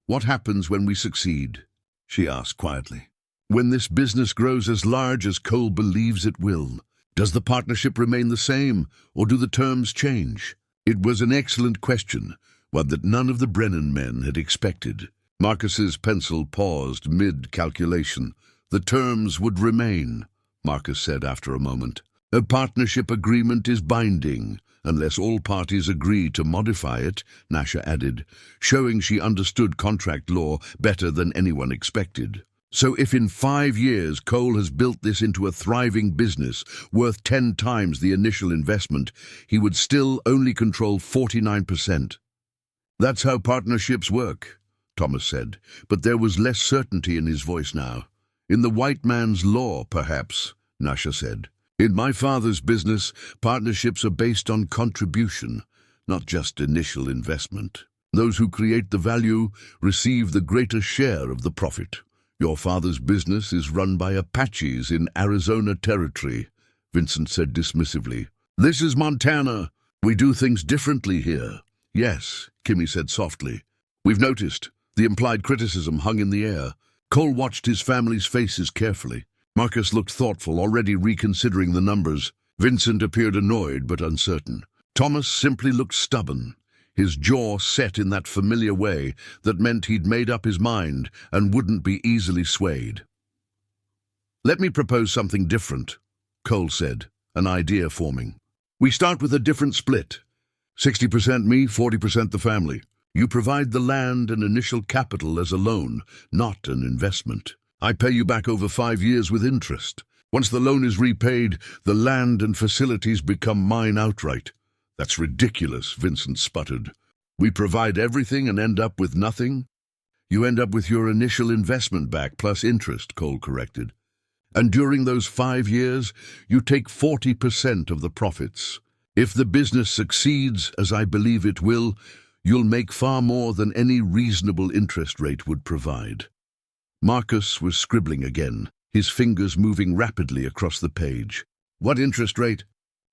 What happens when we succeed? She asked quietly. When this business grows as large as Cole believes it will, does the partnership remain the same, or do the terms change? It was an excellent question, one that none of the Brennan men had expected. Marcus's pencil paused mid-calculation. The terms would remain, Marcus said after a moment. A partnership agreement is binding, unless all parties agree to modify it, Nasha added, showing she understood contract law better than anyone expected. So if in 5 years Cole has built this into a thriving business worth 10 times the initial investment, he would still only control 49%. That's how partnerships work, Thomas said, but there was less certainty in his voice now. In the white man's law, perhaps, Nasha said. In my father's business, partnerships are based on contribution, not just initial investment. Those who create the value receive the greater share of the profit. Your father's business is run by Apaches in Arizona territory, Vincent said dismissively. This is Montana. We do things differently here. Yes, Kimmy said softly. We've noticed. The implied criticism hung in the air. Cole watched his family's faces carefully. Marcus looked thoughtful, already reconsidering the numbers. Vincent appeared annoyed but uncertain. Thomas simply looked stubborn, his jaw set in that familiar way that meant he'd made up his mind and wouldn't be easily swayed. Let me propose something different, Cole said, an idea forming. We start with a different split. 60% me, 40% the family. You provide the land and initial capital as a loan, not an investment. I pay you back over 5 years with interest. Once the loan is repaid, the land and facilities become mine outright. That's ridiculous, Vincent sputtered. We provide everything and end up with nothing? You end up with your initial investment back plus interest, Cole corrected. And during those 5 years, you take 40% of the profits. If the business succeeds, as I believe it will, you'll make far more than any reasonable interest rate would provide. Marcus was scribbling again, his fingers moving rapidly across the page. What interest rate?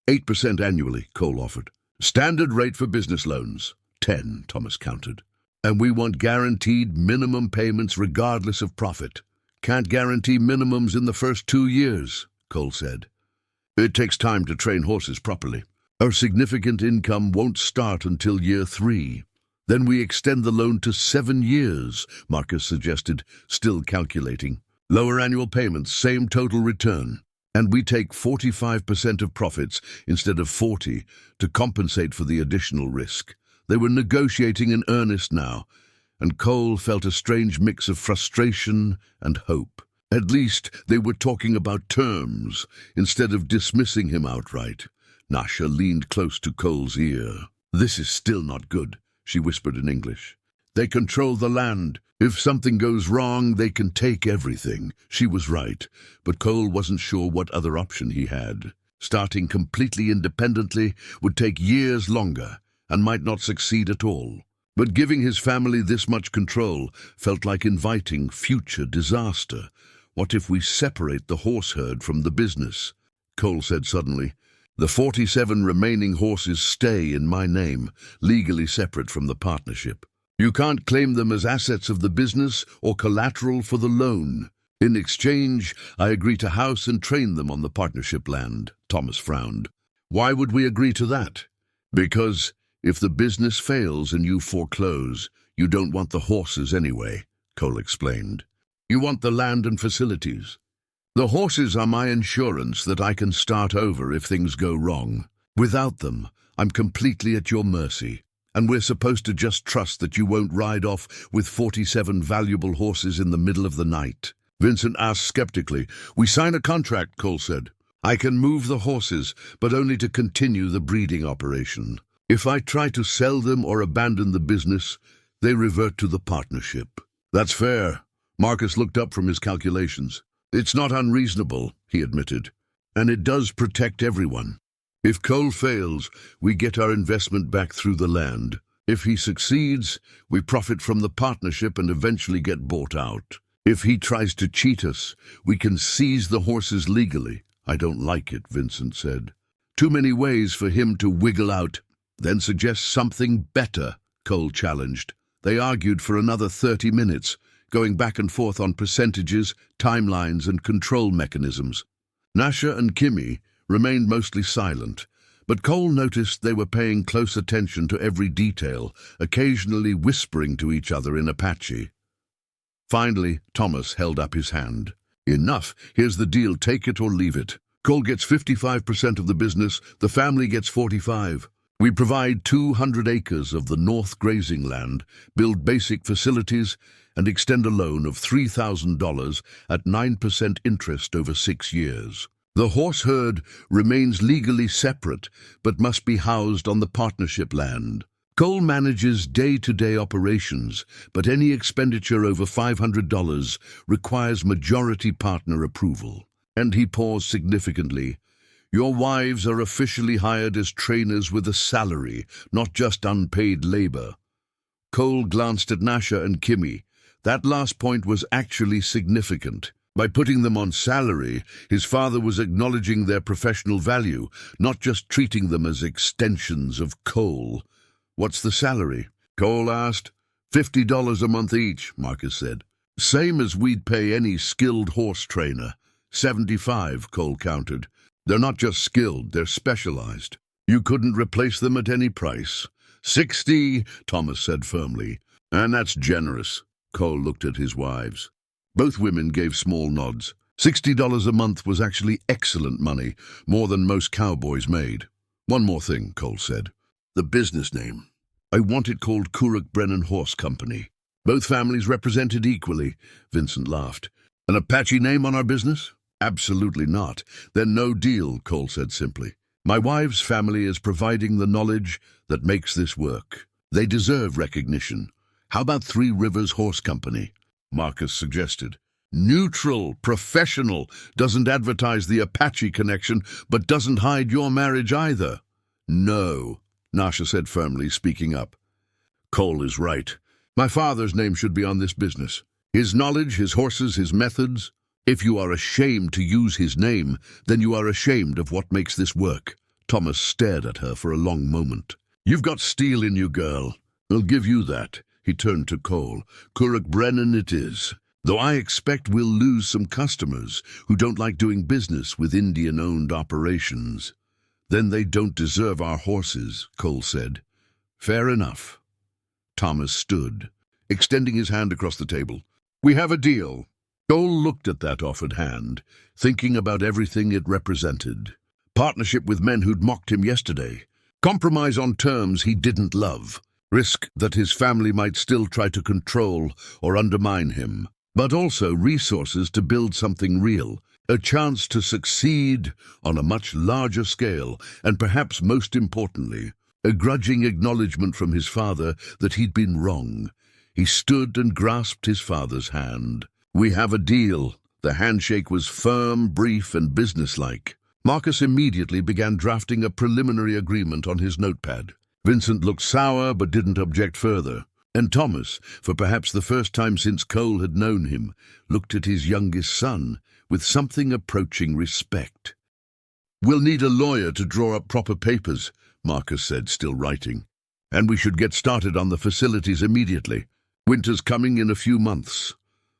8% annually, Cole offered. Standard rate for business loans. 10, Thomas countered. And we want guaranteed minimum payments regardless of profit. Can't guarantee minimums in the first 2 years, Cole said. It takes time to train horses properly. Our significant income won't start until year 3. Then we extend the loan to 7 years, Marcus suggested, still calculating. Lower annual payments, same total return. And we take 45% of profits instead of 40 to compensate for the additional risk. They were negotiating in earnest now, and Cole felt a strange mix of frustration and hope. At least they were talking about terms instead of dismissing him outright. Nasha leaned close to Cole's ear. This is still not good, she whispered in English. They control the land. If something goes wrong, they can take everything. She was right, but Cole wasn't sure what other option he had. Starting completely independently would take years longer and might not succeed at all. But giving his family this much control felt like inviting future disaster. What if we separate the horse herd from the business? Cole said suddenly. The 47 remaining horses stay in my name, legally separate from the partnership. You can't claim them as assets of the business or collateral for the loan. In exchange, I agree to house and train them on the partnership land, Thomas frowned. Why would we agree to that? Because if the business fails and you foreclose, you don't want the horses anyway, Cole explained. You want the land and facilities. The horses are my insurance that I can start over if things go wrong. Without them, I'm completely at your mercy. And we're supposed to just trust that you won't ride off with 47 valuable horses in the middle of the night. Vincent asked skeptically. We sign a contract, Cole said. I can move the horses, but only to continue the breeding operation. If I try to sell them or abandon the business, they revert to the partnership. That's fair. Marcus looked up from his calculations. It's not unreasonable, he admitted, and it does protect everyone. If Cole fails, we get our investment back through the land. If he succeeds, we profit from the partnership and eventually get bought out. If he tries to cheat us, we can seize the horses legally. I don't like it, Vincent said. Too many ways for him to wiggle out. Then suggest something better, Cole challenged. They argued for another 30 minutes, going back and forth on percentages, timelines, and control mechanisms. Nasha and Kimmy remained mostly silent, but Cole noticed they were paying close attention to every detail, occasionally whispering to each other in Apache. Finally, Thomas held up his hand. Enough, here's the deal, take it or leave it. Cole gets 55% of the business, the family gets 45%. We provide 200 acres of the North grazing land, build basic facilities, and extend a loan of $3,000 at 9% interest over 6 years. The horse herd remains legally separate, but must be housed on the partnership land. Cole manages day-to-day operations, but any expenditure over $500 requires majority partner approval. And he paused significantly. Your wives are officially hired as trainers with a salary, not just unpaid labor. Cole glanced at Nasha and Kimmy. That last point was actually significant. By putting them on salary, his father was acknowledging their professional value, not just treating them as extensions of Cole. "What's the salary?" Cole asked. $50 a month each, Marcus said. "Same as we'd pay any skilled horse trainer." 75, Cole countered. "They're not just skilled, they're specialized. You couldn't replace them at any price." 60, Thomas said firmly. "And that's generous." Cole looked at his wives. Both women gave small nods. $60 a month was actually excellent money, more than most cowboys made. "One more thing," Cole said. "The business name. I want it called Kuruk Brennan Horse Company." "Both families represented equally," Vincent laughed. "An Apache name on our business?" "Absolutely not. Then no deal," Cole said simply. "My wife's family is providing the knowledge that makes this work. They deserve recognition. How about Three Rivers Horse Company?" Marcus suggested. "Neutral, professional, doesn't advertise the Apache connection, but doesn't hide your marriage either." "No," Nasha said firmly, speaking up. "Cole is right. My father's name should be on this business. His knowledge, his horses, his methods. If you are ashamed to use his name, then you are ashamed of what makes this work." Thomas stared at her for a long moment. "You've got steel in you, girl. I'll give you that." He turned to Cole. "Kuruk Brennan it is. Though I expect we'll lose some customers who don't like doing business with Indian-owned operations." "Then they don't deserve our horses," Cole said. "Fair enough." Thomas stood, extending his hand across the table. "We have a deal." Cole looked at that offered hand, thinking about everything it represented. Partnership with men who'd mocked him yesterday. Compromise on terms he didn't love. Risk that his family might still try to control or undermine him. But also resources to build something real. A chance to succeed on a much larger scale, and perhaps most importantly, a grudging acknowledgement from his father that he'd been wrong. He stood and grasped his father's hand. "We have a deal." The handshake was firm, brief, and businesslike. Marcus immediately began drafting a preliminary agreement on his notepad. Vincent looked sour but didn't object further. And Thomas, for perhaps the first time since Cole had known him, looked at his youngest son with something approaching respect. "We'll need a lawyer to draw up proper papers," Marcus said, still writing. "And we should get started on the facilities immediately. Winter's coming in a few months."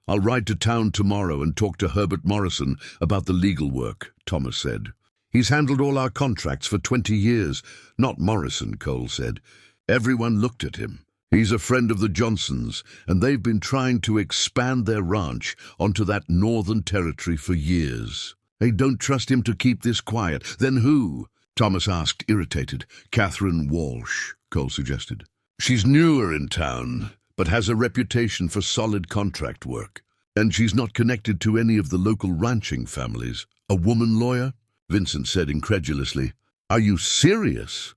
"I'll ride to town tomorrow and talk to Herbert Morrison about the legal work," Thomas said. "He's handled all our contracts for 20 years. "Not Morrison," Cole said. Everyone looked at him. "He's a friend of the Johnsons, and they've been trying to expand their ranch onto that northern territory for years. They don't trust him to keep this quiet." "Then who?" Thomas asked, irritated. "Catherine Walsh," Cole suggested. "She's newer in town, but has a reputation for solid contract work. And she's not connected to any of the local ranching families." "A woman lawyer?" Vincent said incredulously. "Are you serious?"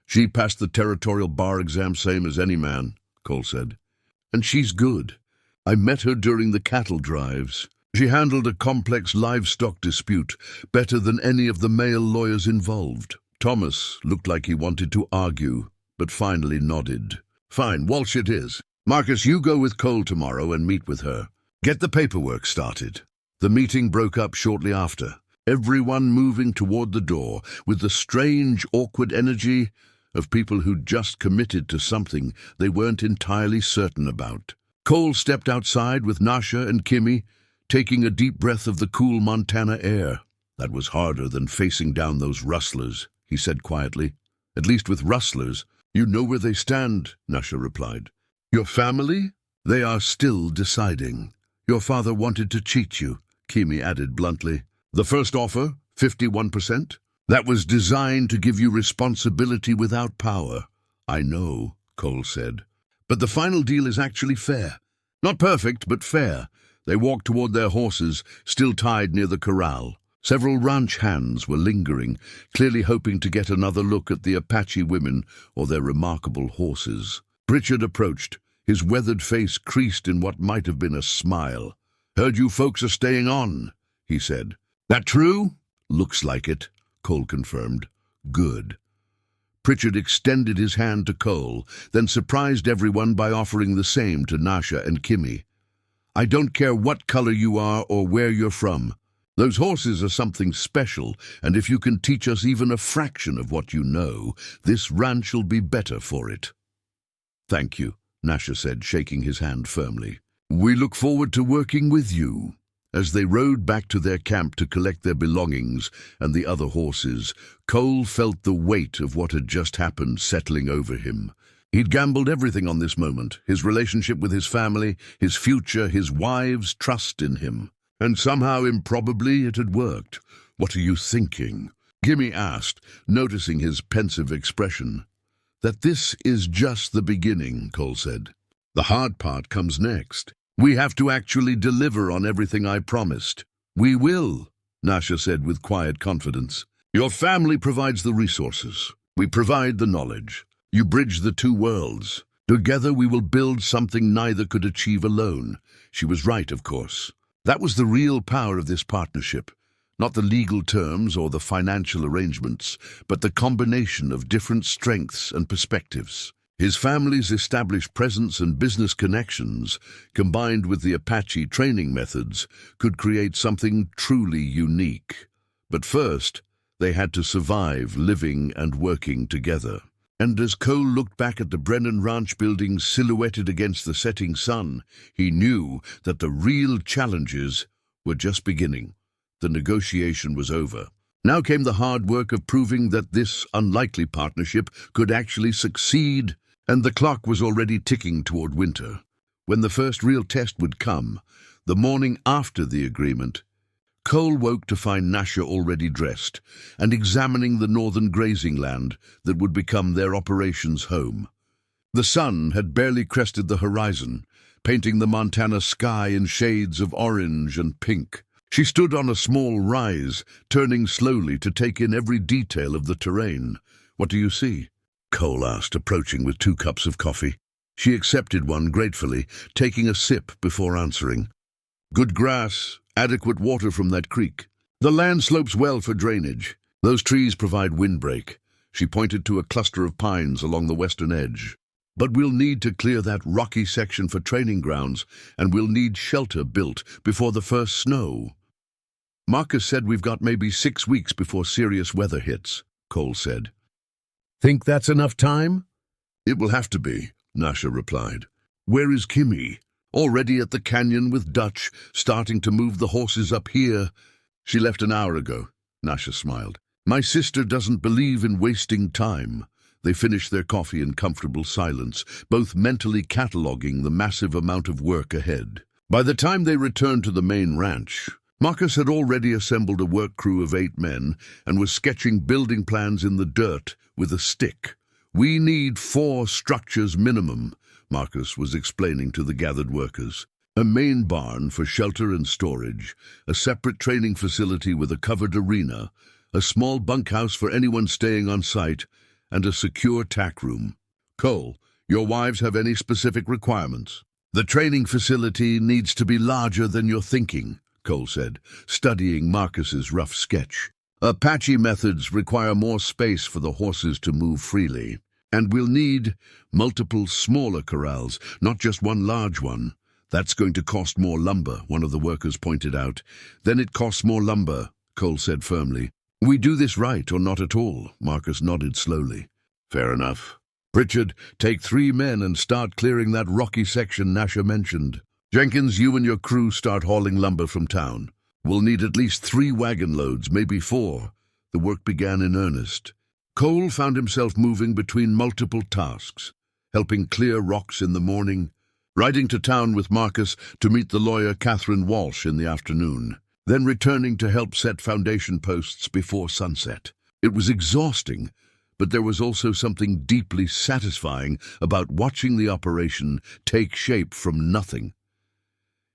"She passed the territorial bar exam same as any man," Cole said. "And she's good. I met her during the cattle drives. She handled a complex livestock dispute better than any of the male lawyers involved." Thomas looked like he wanted to argue, but finally nodded. "Fine, Walsh it is. Marcus, you go with Cole tomorrow and meet with her. Get the paperwork started." The meeting broke up shortly after, everyone moving toward the door with the strange, awkward energy of people who'd just committed to something they weren't entirely certain about. Cole stepped outside with Nasha and Kimmy, taking a deep breath of the cool Montana air. "That was harder than facing down those rustlers," he said quietly. "At least with rustlers, you know where they stand," Nasha replied. "Your family? They are still deciding. Your father wanted to cheat you," Kimmy added bluntly. "The first offer, 51%? That was designed to give you responsibility without power." "I know," Cole said. "But the final deal is actually fair. Not perfect, but fair." They walked toward their horses, still tied near the corral. Several ranch hands were lingering, clearly hoping to get another look at the Apache women or their remarkable horses. Pritchard approached, his weathered face creased in what might have been a smile. "Heard you folks are staying on," he said. "That true?" "Looks like it," Cole confirmed. Good. Pritchard extended his hand to Cole, then surprised everyone by offering the same to Nasha and Kimmy. I don't care what color you are or where you're from. Those horses are something special, and if you can teach us even a fraction of what you know, this ranch will be better for it. Thank you, Nasha said, shaking his hand firmly. We look forward to working with you. As they rode back to their camp to collect their belongings and the other horses, Cole felt the weight of what had just happened settling over him. He'd gambled everything on this moment, his relationship with his family, his future, his wives' trust in him. And somehow, improbably, it had worked. What are you thinking? Gimme asked, noticing his pensive expression. That this is just the beginning, Cole said. The hard part comes next. We have to actually deliver on everything I promised. We will, Nasha said with quiet confidence. Your family provides the resources. We provide the knowledge. You bridge the two worlds. Together we will build something neither could achieve alone. She was right, of course. That was the real power of this partnership. Not the legal terms or the financial arrangements, but the combination of different strengths and perspectives. His family's established presence and business connections, combined with the Apache training methods, could create something truly unique. But first, they had to survive living and working together. And as Cole looked back at the Brennan Ranch buildings silhouetted against the setting sun, he knew that the real challenges were just beginning. The negotiation was over. Now came the hard work of proving that this unlikely partnership could actually succeed, and the clock was already ticking toward winter. When the first real test would come, the morning after the agreement, Cole woke to find Nasha already dressed and examining the northern grazing land that would become their operations home. The sun had barely crested the horizon, painting the Montana sky in shades of orange and pink. She stood on a small rise, turning slowly to take in every detail of the terrain. What do you see? Cole asked, approaching with 2 cups of coffee. She accepted one gratefully, taking a sip before answering. Good grass, adequate water from that creek. The land slopes well for drainage. Those trees provide windbreak. She pointed to a cluster of pines along the western edge. But we'll need to clear that rocky section for training grounds, and we'll need shelter built before the first snow. Marcus said we've got maybe 6 weeks before serious weather hits, Cole said. Think that's enough time? It will have to be, Nasha replied. Where is Kimmy? Already at the canyon with Dutch, starting to move the horses up here. She left an hour ago, Nasha smiled. My sister doesn't believe in wasting time. They finished their coffee in comfortable silence, both mentally cataloging the massive amount of work ahead. By the time they returned to the main ranch, Marcus had already assembled a work crew of 8 men and was sketching building plans in the dirt with a stick. We need 4 structures minimum, Marcus was explaining to the gathered workers. A main barn for shelter and storage, a separate training facility with a covered arena, a small bunkhouse for anyone staying on site, and a secure tack room. Cole, your wives have any specific requirements? The training facility needs to be larger than you're thinking, Cole said, studying Marcus's rough sketch. Apache methods require more space for the horses to move freely. And we'll need multiple smaller corrals, not just one large one. That's going to cost more lumber, one of the workers pointed out. Then it costs more lumber, Cole said firmly. We do this right or not at all, Marcus nodded slowly. Fair enough. Pritchard, take 3 men and start clearing that rocky section Nasha mentioned. Jenkins, you and your crew start hauling lumber from town. We'll need at least 3 wagon loads, maybe 4. The work began in earnest. Cole found himself moving between multiple tasks, helping clear rocks in the morning, riding to town with Marcus to meet the lawyer Catherine Walsh in the afternoon, then returning to help set foundation posts before sunset. It was exhausting, but there was also something deeply satisfying about watching the operation take shape from nothing.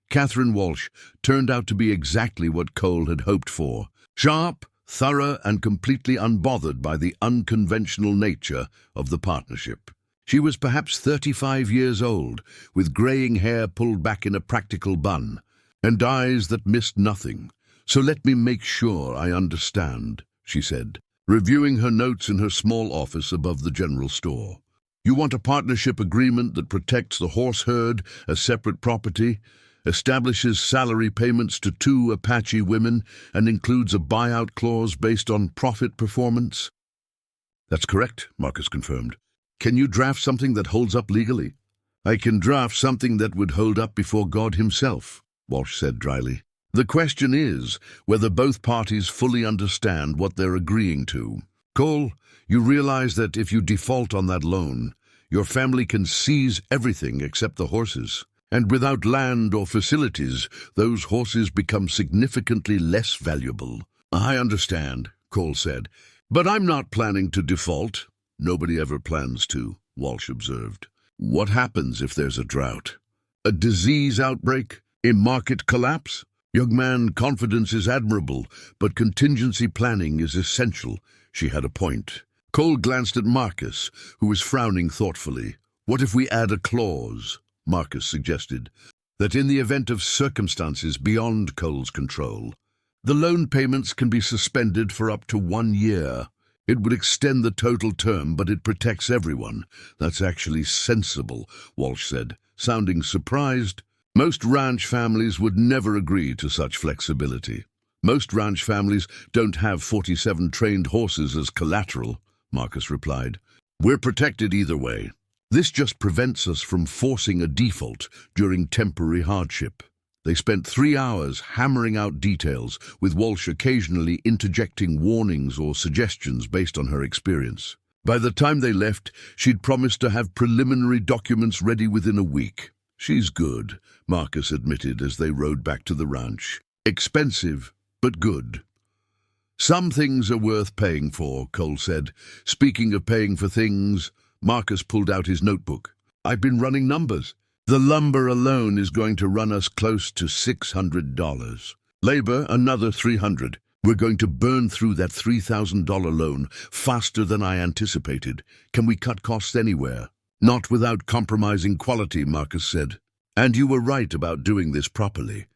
Catherine Walsh turned out to be exactly what Cole had hoped for. Sharp, thorough, and completely unbothered by the unconventional nature of the partnership. She was perhaps 35 years old, with graying hair pulled back in a practical bun, and eyes that missed nothing. So let me make sure I understand, she said. reviewing her notes in her small office above the general store. You want a partnership agreement that protects the horse herd as separate property, establishes salary payments to 2 Apache women, and includes a buyout clause based on profit performance? That's correct, Marcus confirmed. Can you draft something that holds up legally? I can draft something that would hold up before God himself, Walsh said dryly. The question is whether both parties fully understand what they're agreeing to. Cole, you realize that if you default on that loan, your family can seize everything except the horses. And without land or facilities, those horses become significantly less valuable. I understand, Cole said, but I'm not planning to default. Nobody ever plans to, Walsh observed. What happens if there's a drought? A disease outbreak? A market collapse? Young man, confidence is admirable, but contingency planning is essential. She had a point. Cole glanced at Marcus, who was frowning thoughtfully. What if we add a clause? Marcus suggested, that in the event of circumstances beyond Cole's control, the loan payments can be suspended for up to 1 year. It would extend the total term, but it protects everyone. That's actually sensible, Walsh said, sounding surprised. Most ranch families would never agree to such flexibility. Most ranch families don't have 47 trained horses as collateral, Marcus replied. We're protected either way. This just prevents us from forcing a default during temporary hardship. They spent 3 hours hammering out details, with Walsh occasionally interjecting warnings or suggestions based on her experience. By the time they left, she'd promised to have preliminary documents ready within a week. She's good, Marcus admitted as they rode back to the ranch. Expensive, but good. Some things are worth paying for, Cole said. Speaking of paying for things, Marcus pulled out his notebook. I've been running numbers. The lumber alone is going to run us close to $600. Labor, another $300. We're going to burn through that $3,000 loan faster than I anticipated. Can we cut costs anywhere? Not without compromising quality, Marcus said. And you were right about doing this properly.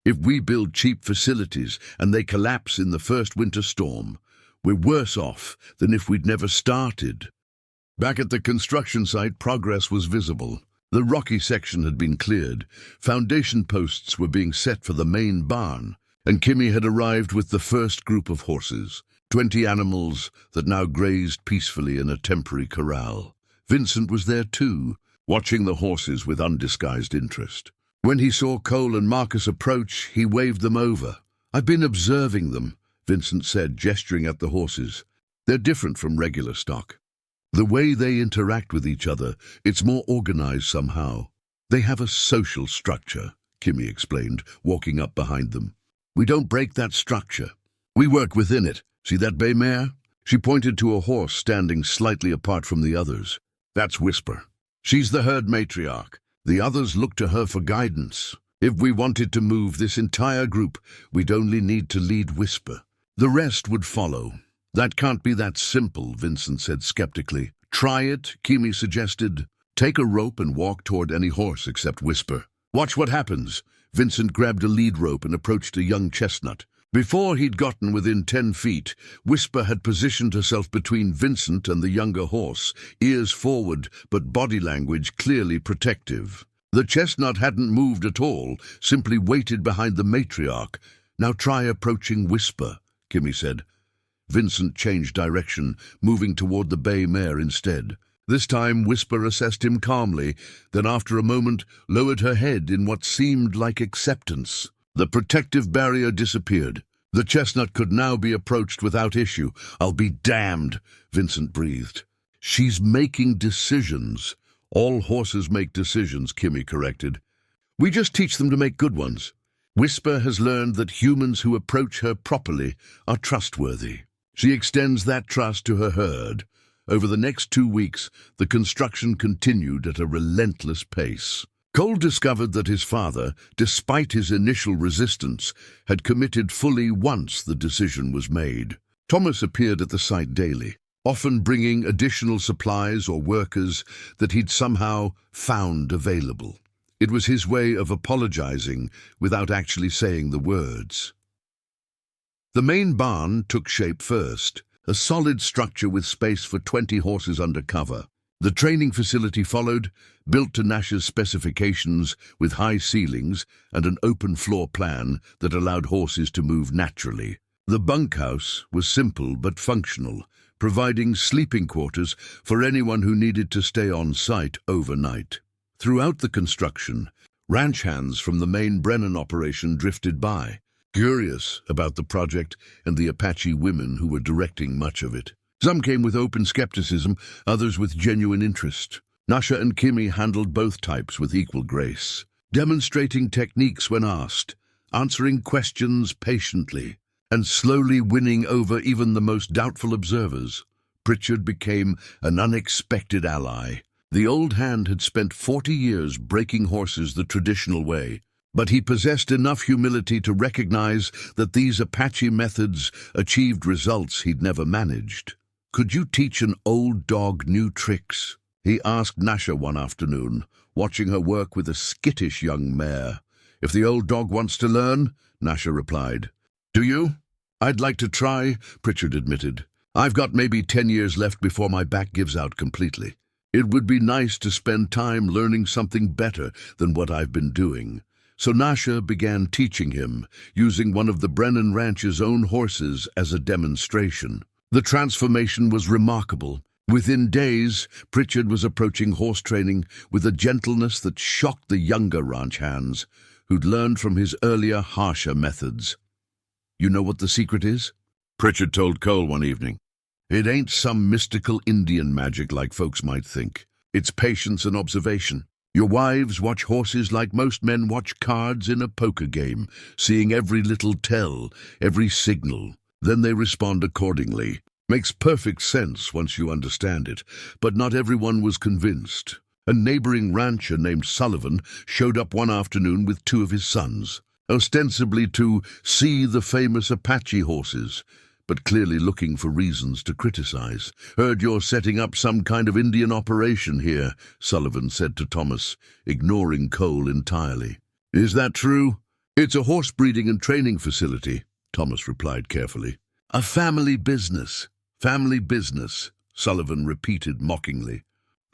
If we build cheap facilities and they collapse in the first winter storm, we're worse off than if we'd never started. Back at the construction site, progress was visible. The rocky section had been cleared, foundation posts were being set for the main barn, and Kimmy had arrived with the first group of horses, 20 animals that now grazed peacefully in a temporary corral. Vincent was there too, watching the horses with undisguised interest. When he saw Cole and Marcus approach, he waved them over. I've been observing them, Vincent said, gesturing at the horses. They're different from regular stock. The way they interact with each other, it's more organized somehow. They have a social structure, Kimmy explained, walking up behind them. We don't break that structure. We work within it. See that bay mare? She pointed to a horse standing slightly apart from the others. That's Whisper. She's the herd matriarch. The others look to her for guidance. If we wanted to move this entire group, we'd only need to lead Whisper. The rest would follow. That can't be that simple, Vincent said skeptically. Try it, Kimmy suggested. Take a rope and walk toward any horse except Whisper. Watch what happens. Vincent grabbed a lead rope and approached a young chestnut. Before he'd gotten within 10 feet, Whisper had positioned herself between Vincent and the younger horse, ears forward, but body language clearly protective. The chestnut hadn't moved at all, simply waited behind the matriarch. Now try approaching Whisper, Kimmy said. Vincent changed direction, moving toward the bay mare instead. This time Whisper assessed him calmly, then after a moment lowered her head in what seemed like acceptance. The protective barrier disappeared. The chestnut could now be approached without issue. I'll be damned, Vincent breathed. She's making decisions. All horses make decisions, Kimmy corrected. We just teach them to make good ones. Whisper has learned that humans who approach her properly are trustworthy. She extends that trust to her herd. Over the next 2 weeks, the construction continued at a relentless pace. Cole discovered that his father, despite his initial resistance, had committed fully once the decision was made. Thomas appeared at the site daily, often bringing additional supplies or workers that he'd somehow found available. It was his way of apologizing without actually saying the words. The main barn took shape first. a solid structure with space for 20 horses under cover. The training facility followed, built to Nash's specifications with high ceilings and an open floor plan that allowed horses to move naturally. The bunkhouse was simple but functional, providing sleeping quarters for anyone who needed to stay on site overnight. Throughout the construction, ranch hands from the main Brennan operation drifted by, curious about the project and the Apache women who were directing much of it. Some came with open skepticism, others with genuine interest. Nasha and Kimmy handled both types with equal grace, demonstrating techniques when asked, answering questions patiently, and slowly winning over even the most doubtful observers. Pritchard became an unexpected ally. The old hand had spent 40 years breaking horses the traditional way, but he possessed enough humility to recognize that these Apache methods achieved results he'd never managed. "Could you teach an old dog new tricks?" he asked Nasha one afternoon, watching her work with a skittish young mare. "If the old dog wants to learn," Nasha replied. "Do you?" "I'd like to try," Pritchard admitted. "I've got maybe 10 years left before my back gives out completely. It would be nice to spend time learning something better than what I've been doing." So Nasha began teaching him, using one of the Brennan Ranch's own horses as a demonstration. The transformation was remarkable. Within days, Pritchard was approaching horse training with a gentleness that shocked the younger ranch hands, who'd learned from his earlier, harsher methods. "You know what the secret is?" Pritchard told Cole one evening. "It ain't some mystical Indian magic like folks might think. It's patience and observation. Your wives watch horses like most men watch cards in a poker game, seeing every little tell, every signal. Then they respond accordingly. Makes perfect sense once you understand it, but not everyone was convinced. A neighboring rancher named Sullivan showed up one afternoon with 2 of his sons, ostensibly to see the famous Apache horses, but clearly looking for reasons to criticize. "Heard you're setting up some kind of Indian operation here," Sullivan said to Thomas, ignoring Cole entirely. "Is that true?" "It's a horse breeding and training facility," Thomas replied carefully. "A family business, Sullivan repeated mockingly.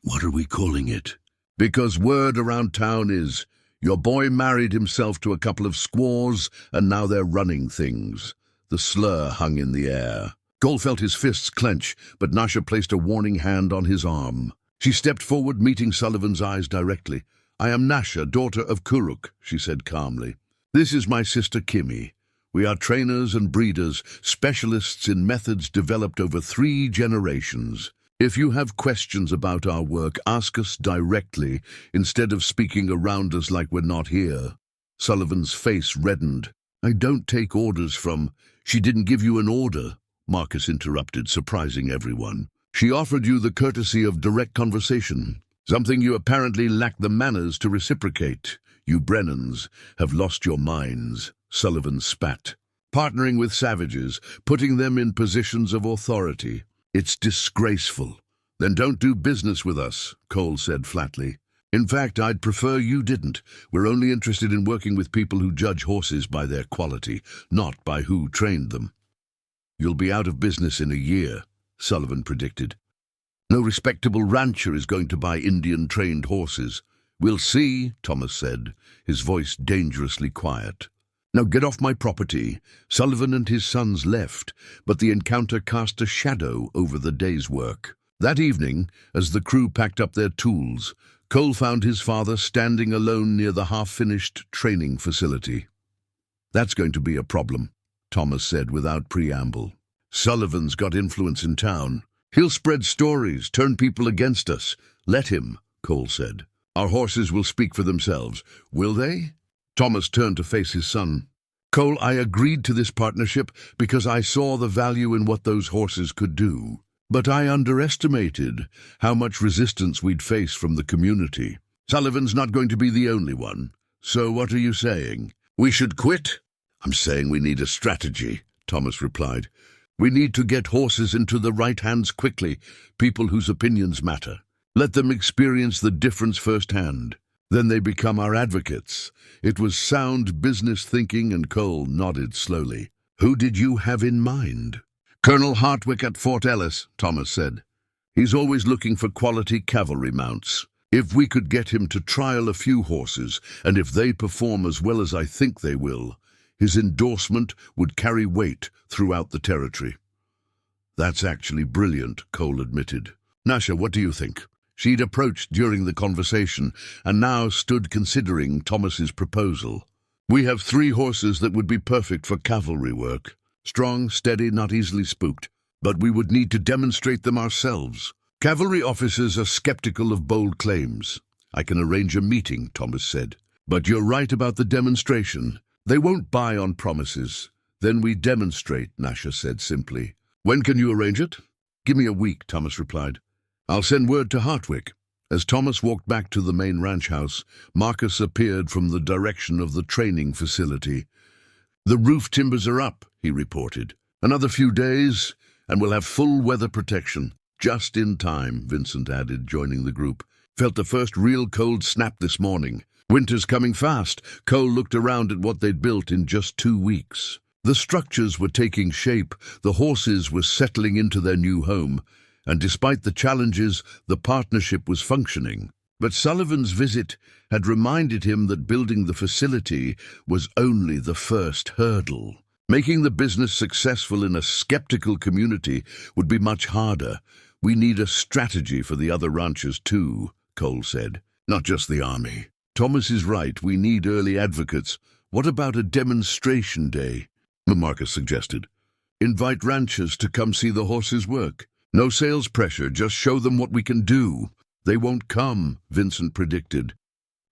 "What are we calling it?" "Because word around town is, your boy married himself to a couple of squaws and now they're running things." The slur hung in the air. Cole felt his fists clench, but Nasha placed a warning hand on his arm. She stepped forward, meeting Sullivan's eyes directly. "I am Nasha, daughter of Kuruk," she said calmly. "This is my sister Kimmy. We are trainers and breeders, specialists in methods developed over 3 generations. If you have questions about our work, ask us directly, instead of speaking around us like we're not here." Sullivan's face reddened. "I don't take orders from—" "She didn't give you an order," Marcus interrupted, surprising everyone. "She offered you the courtesy of direct conversation, something you apparently lack the manners to reciprocate. You Brennans have lost your minds," Sullivan spat. "Partnering with savages, putting them in positions of authority. It's disgraceful." "Then don't do business with us," Cole said flatly. "In fact, I'd prefer you didn't. We're only interested in working with people who judge horses by their quality, not by who trained them." "You'll be out of business in a year," Sullivan predicted. "No respectable rancher is going to buy Indian-trained horses." "We'll see," Thomas said, his voice dangerously quiet. "Now get off my property." Sullivan and his sons left, but the encounter cast a shadow over the day's work. That evening, as the crew packed up their tools, Cole found his father standing alone near the half-finished training facility. "That's going to be a problem," Thomas said without preamble. "Sullivan's got influence in town. He'll spread stories, turn people against us." "Let him," Cole said. "Our horses will speak for themselves." "Will they?" Thomas turned to face his son. "Cole, I agreed to this partnership because I saw the value in what those horses could do. But I underestimated how much resistance we'd face from the community. Sullivan's not going to be the only one. So what are you saying? We should quit?" "I'm saying we need a strategy," Thomas replied. "We need to get horses into the right hands quickly, people whose opinions matter. Let them experience the difference firsthand. Then they become our advocates." It was sound business thinking, and Cole nodded slowly. "Who did you have in mind?" Colonel Hartwick at Fort Ellis, Thomas said. He's always looking for quality cavalry mounts. If we could get him to trial a few horses, and if they perform as well as I think they will, his endorsement would carry weight throughout the territory. That's actually brilliant, Cole admitted. Nasha, what do you think? She'd approached during the conversation and now stood considering Thomas's proposal. We have 3 horses that would be perfect for cavalry work. Strong, steady, not easily spooked. But we would need to demonstrate them ourselves. Cavalry officers are skeptical of bold claims. I can arrange a meeting, Thomas said. But you're right about the demonstration. They won't buy on promises. Then we demonstrate, Nasha said simply. When can you arrange it? Give me a week, Thomas replied. I'll send word to Hartwick. As Thomas walked back to the main ranch house, Marcus appeared from the direction of the training facility. The roof timbers are up, he reported. Another few days, and we'll have full weather protection. Just in time, Vincent added, joining the group. Felt the first real cold snap this morning. Winter's coming fast. Cole looked around at what they'd built in just 2 weeks. The structures were taking shape, the horses were settling into their new home, and despite the challenges, the partnership was functioning. But Sullivan's visit had reminded him that building the facility was only the first hurdle. Making the business successful in a skeptical community would be much harder. We need a strategy for the other ranchers too, Cole said. Not just the army. Thomas is right, we need early advocates. What about a demonstration day? Marcus suggested. Invite ranchers to come see the horses work. No sales pressure, just show them what we can do. They won't come, Vincent predicted.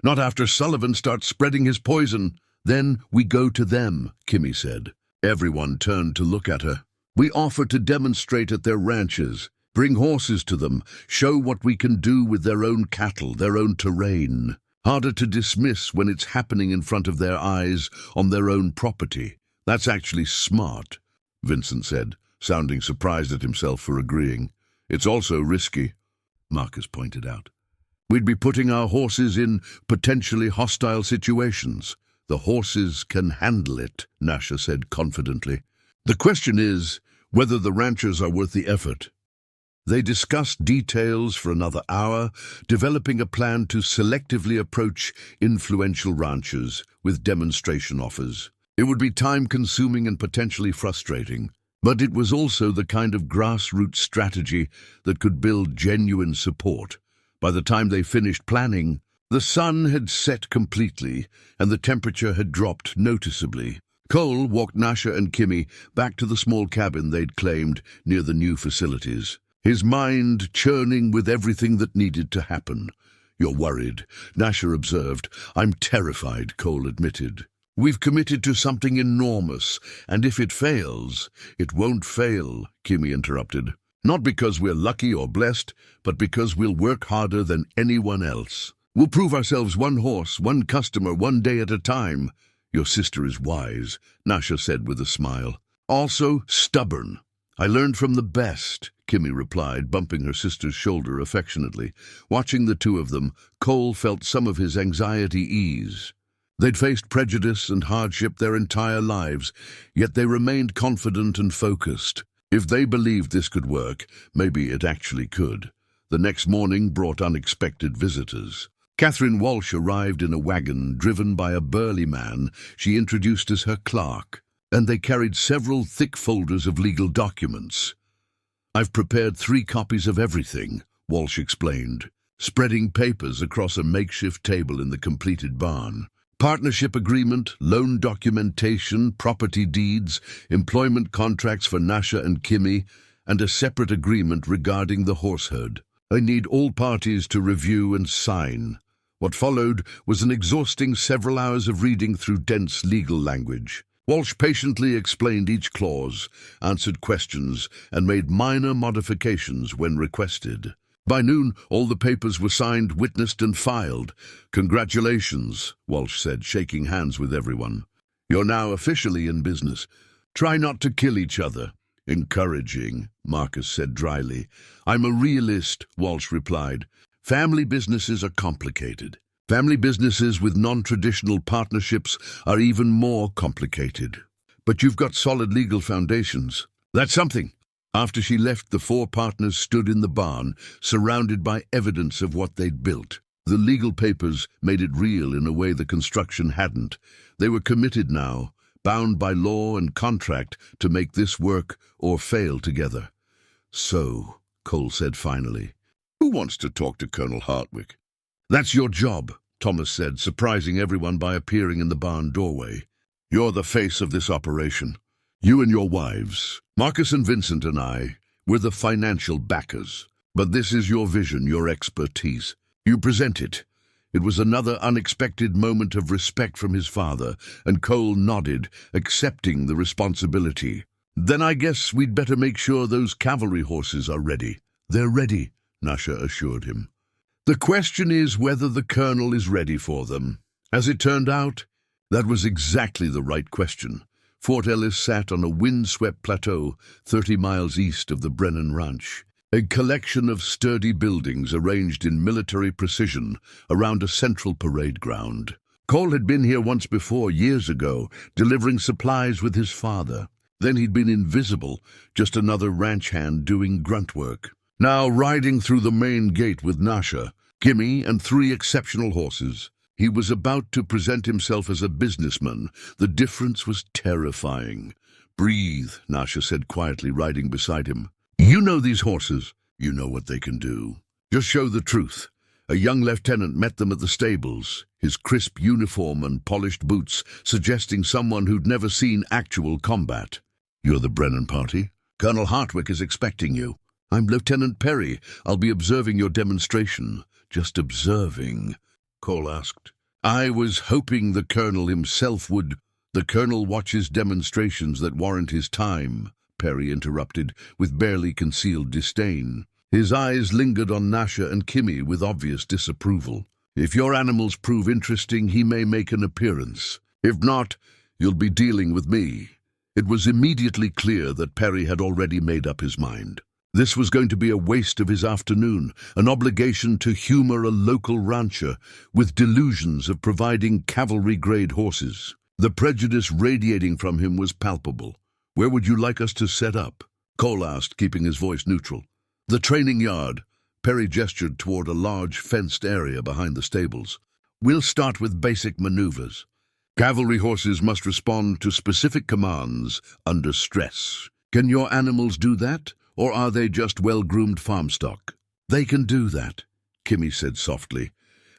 Not after Sullivan starts spreading his poison. Then we go to them, Kimmy said. Everyone turned to look at her. We offer to demonstrate at their ranches, bring horses to them, show what we can do with their own cattle, their own terrain. Harder to dismiss when it's happening in front of their eyes on their own property. That's actually smart, Vincent said, sounding surprised at himself for agreeing. It's also risky, Marcus pointed out. We'd be putting our horses in potentially hostile situations. The horses can handle it, Nasha said confidently. The question is whether the ranchers are worth the effort. They discussed details for another hour, developing a plan to selectively approach influential ranchers with demonstration offers. It would be time-consuming and potentially frustrating, but it was also the kind of grassroots strategy that could build genuine support. By the time they finished planning, the sun had set completely, and the temperature had dropped noticeably. Cole walked Nasha and Kimmy back to the small cabin they'd claimed near the new facilities, his mind churning with everything that needed to happen. You're worried, Nasha observed. I'm terrified, Cole admitted. We've committed to something enormous, and if it fails, it won't fail, Kimmy interrupted. Not because we're lucky or blessed, but because we'll work harder than anyone else. We'll prove ourselves one horse, one customer, one day at a time. Your sister is wise, Nasha said with a smile. Also stubborn. I learned from the best, Kimmy replied, bumping her sister's shoulder affectionately. Watching the two of them, Cole felt some of his anxiety ease. They'd faced prejudice and hardship their entire lives, yet they remained confident and focused. If they believed this could work, maybe it actually could. The next morning brought unexpected visitors. Catherine Walsh arrived in a wagon driven by a burly man she introduced as her clerk, and they carried several thick folders of legal documents. I've prepared 3 copies of everything, Walsh explained, spreading papers across a makeshift table in the completed barn. Partnership agreement, loan documentation, property deeds, employment contracts for Nasha and Kimmy, and a separate agreement regarding the horse herd. I need all parties to review and sign. What followed was an exhausting several hours of reading through dense legal language. Walsh patiently explained each clause, answered questions, and made minor modifications when requested. By noon, all the papers were signed, witnessed, and filed. Congratulations, Walsh said, shaking hands with everyone. You're now officially in business. Try not to kill each other. Encouraging, Marcus said dryly. I'm a realist, Walsh replied. Family businesses are complicated. Family businesses with non-traditional partnerships are even more complicated. But you've got solid legal foundations. That's something, After she left, the four partners stood in the barn, surrounded by evidence of what they'd built. The legal papers made it real in a way the construction hadn't. They were committed now, bound by law and contract to make this work or fail together. "So," Cole said finally, "who wants to talk to Colonel Hartwick?" "That's your job," Thomas said, surprising everyone by appearing in the barn doorway. "You're the face of this operation. You and your wives, Marcus and Vincent and I, we're the financial backers. But this is your vision, your expertise. You present it." It was another unexpected moment of respect from his father, and Cole nodded, accepting the responsibility. "Then I guess we'd better make sure those cavalry horses are ready." "They're ready," Nasha assured him. "The question is whether the colonel is ready for them." As it turned out, that was exactly the right question. Fort Ellis sat on a wind-swept plateau 30 miles east of the Brennan Ranch, a collection of sturdy buildings arranged in military precision around a central parade ground. Cole had been here once before, years ago, delivering supplies with his father. Then he'd been invisible, just another ranch hand doing grunt work. Now, riding through the main gate with Nasha, Gimme, and 3 exceptional horses, he was about to present himself as a businessman. The difference was terrifying. "Breathe," Nasha said quietly, riding beside him. "You know these horses. You know what they can do. Just show the truth." A young lieutenant met them at the stables, his crisp uniform and polished boots suggesting someone who'd never seen actual combat. "You're the Brennan party? Colonel Hartwick is expecting you." "I'm Lieutenant Perry. I'll be observing your demonstration." "Just observing?" Cole asked. "I was hoping the colonel himself would—" "The colonel watches demonstrations that warrant his time," Perry interrupted, with barely concealed disdain. His eyes lingered on Nasha and Kimmy with obvious disapproval. "If your animals prove interesting, he may make an appearance. If not, you'll be dealing with me." It was immediately clear that Perry had already made up his mind. This was going to be a waste of his afternoon, an obligation to humor a local rancher with delusions of providing cavalry-grade horses. The prejudice radiating from him was palpable. "Where would you like us to set up?" Cole asked, keeping his voice neutral. "The training yard." Perry gestured toward a large fenced area behind the stables. "We'll start with basic maneuvers. Cavalry horses must respond to specific commands under stress. Can your animals do that? Or are they just well-groomed farm stock?" "They can do that," Kimmy said softly,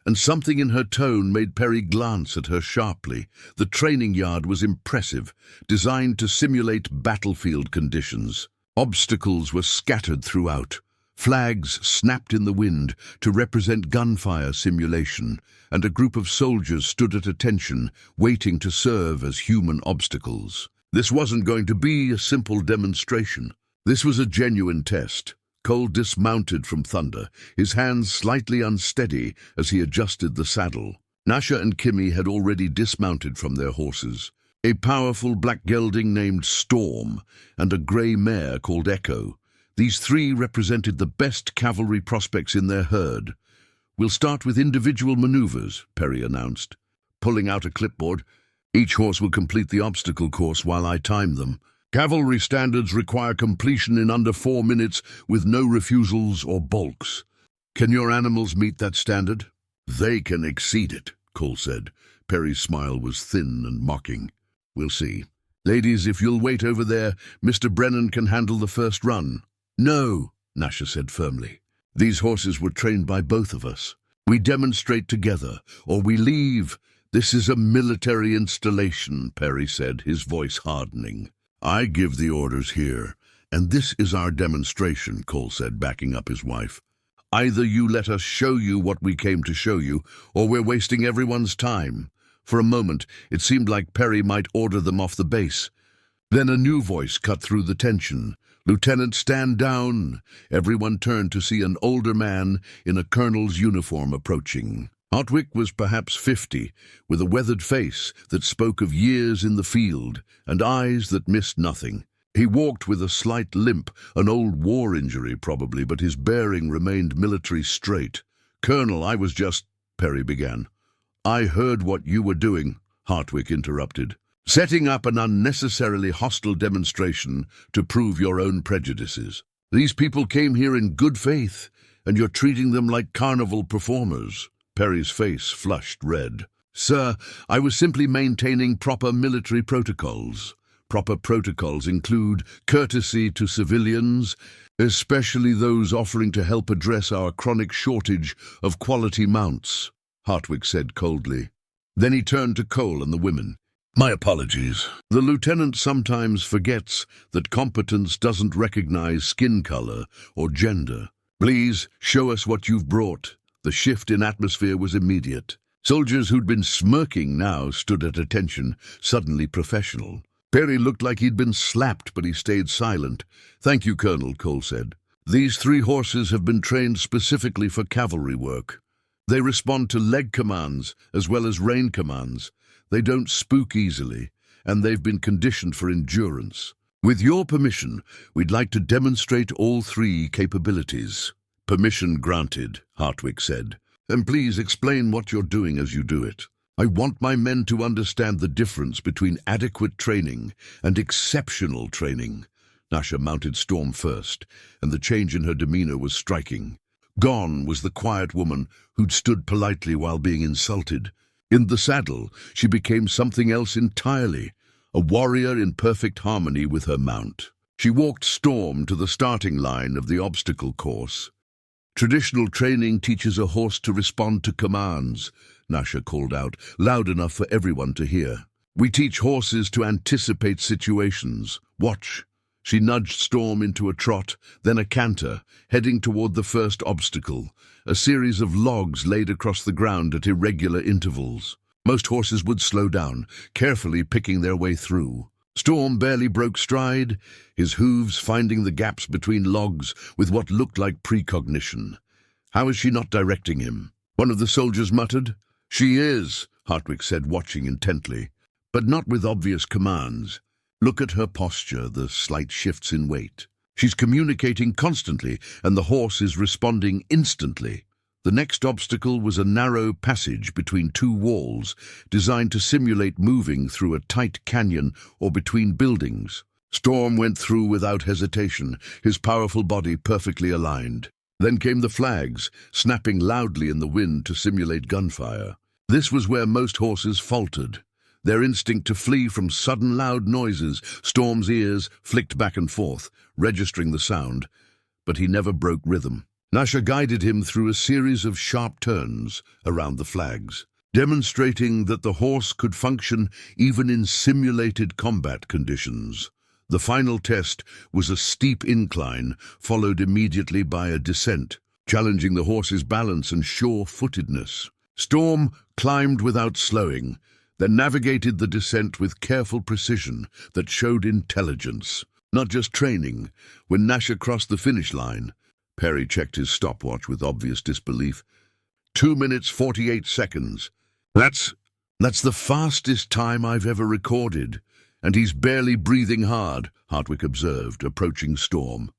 and something in her tone made Perry glance at her sharply. The training yard was impressive, designed to simulate battlefield conditions. Obstacles were scattered throughout. Flags snapped in the wind to represent gunfire simulation, and a group of soldiers stood at attention, waiting to serve as human obstacles. This wasn't going to be a simple demonstration. This was a genuine test. Cole dismounted from Thunder, his hands slightly unsteady as he adjusted the saddle. Nasha and Kimmy had already dismounted from their horses. A powerful black gelding named Storm and a grey mare called Echo. These 3 represented the best cavalry prospects in their herd. "We'll start with individual maneuvers," Perry announced, pulling out a clipboard. "Each horse will complete the obstacle course while I time them. Cavalry standards require completion in under 4 minutes with no refusals or balks. Can your animals meet that standard?" "They can exceed it," Cole said. Perry's smile was thin and mocking. "We'll see. Ladies, if you'll wait over there, Mr. Brennan can handle the first run." "No," Nasha said firmly. "These horses were trained by both of us. We demonstrate together, or we leave." "This is a military installation," Perry said, his voice hardening. "I give the orders here, and this is our demonstration," Cole said, backing up his wife. "Either you let us show you what we came to show you, or we're wasting everyone's time." For a moment, it seemed like Perry might order them off the base. Then a new voice cut through the tension. "Lieutenant, stand down." Everyone turned to see an older man in a colonel's uniform approaching. Hartwick was perhaps 50, with a weathered face that spoke of years in the field and eyes that missed nothing. He walked with a slight limp, an old war injury probably, but his bearing remained military straight. "Colonel, I was just—" Perry began. "I heard what you were doing," Hartwick interrupted. setting up an unnecessarily hostile demonstration to prove your own prejudices. These people came here in good faith, and you're treating them like carnival performers. Perry's face flushed red. Sir, I was simply maintaining proper military protocols. Proper protocols include courtesy to civilians, especially those offering to help address our chronic shortage of quality mounts, Hartwig said coldly. Then he turned to Cole and the women. My apologies. The lieutenant sometimes forgets that competence doesn't recognize skin color or gender. Please show us what you've brought. The shift in atmosphere was immediate. Soldiers who'd been smirking now stood at attention, suddenly professional. Perry looked like he'd been slapped, but he stayed silent. Thank you, Colonel, Cole said. These 3 horses have been trained specifically for cavalry work. They respond to leg commands as well as rein commands. They don't spook easily, and they've been conditioned for endurance. With your permission, we'd like to demonstrate all 3 capabilities. Permission granted, Hartwig said. And please explain what you're doing as you do it. I want my men to understand the difference between adequate training and exceptional training. Nasha mounted Storm first, and the change in her demeanor was striking. Gone was the quiet woman who'd stood politely while being insulted. In the saddle, she became something else entirely, a warrior in perfect harmony with her mount. She walked Storm to the starting line of the obstacle course. Traditional training teaches a horse to respond to commands, Nasha called out, loud enough for everyone to hear. We teach horses to anticipate situations. Watch. She nudged Storm into a trot, then a canter, heading toward the first obstacle, a series of logs laid across the ground at irregular intervals. Most horses would slow down, carefully picking their way through. Storm barely broke stride, his hooves finding the gaps between logs with what looked like precognition. How is she not directing him? One of the soldiers muttered. She is, Hartwig said, watching intently, but not with obvious commands. Look at her posture, the slight shifts in weight. She's communicating constantly, and the horse is responding instantly. The next obstacle was a narrow passage between 2 walls, designed to simulate moving through a tight canyon or between buildings. Storm went through without hesitation, his powerful body perfectly aligned. Then came the flags, snapping loudly in the wind to simulate gunfire. This was where most horses faltered. Their instinct to flee from sudden loud noises, Storm's ears flicked back and forth, registering the sound, but he never broke rhythm. Nasha guided him through a series of sharp turns around the flags, demonstrating that the horse could function even in simulated combat conditions. The final test was a steep incline, followed immediately by a descent, challenging the horse's balance and sure-footedness. Storm climbed without slowing, then navigated the descent with careful precision that showed intelligence, not just training. When Nasha crossed the finish line, Perry checked his stopwatch with obvious disbelief. 2 minutes 48 seconds. That's the fastest time I've ever recorded, and he's barely breathing hard, Hartwig observed, approaching Storm.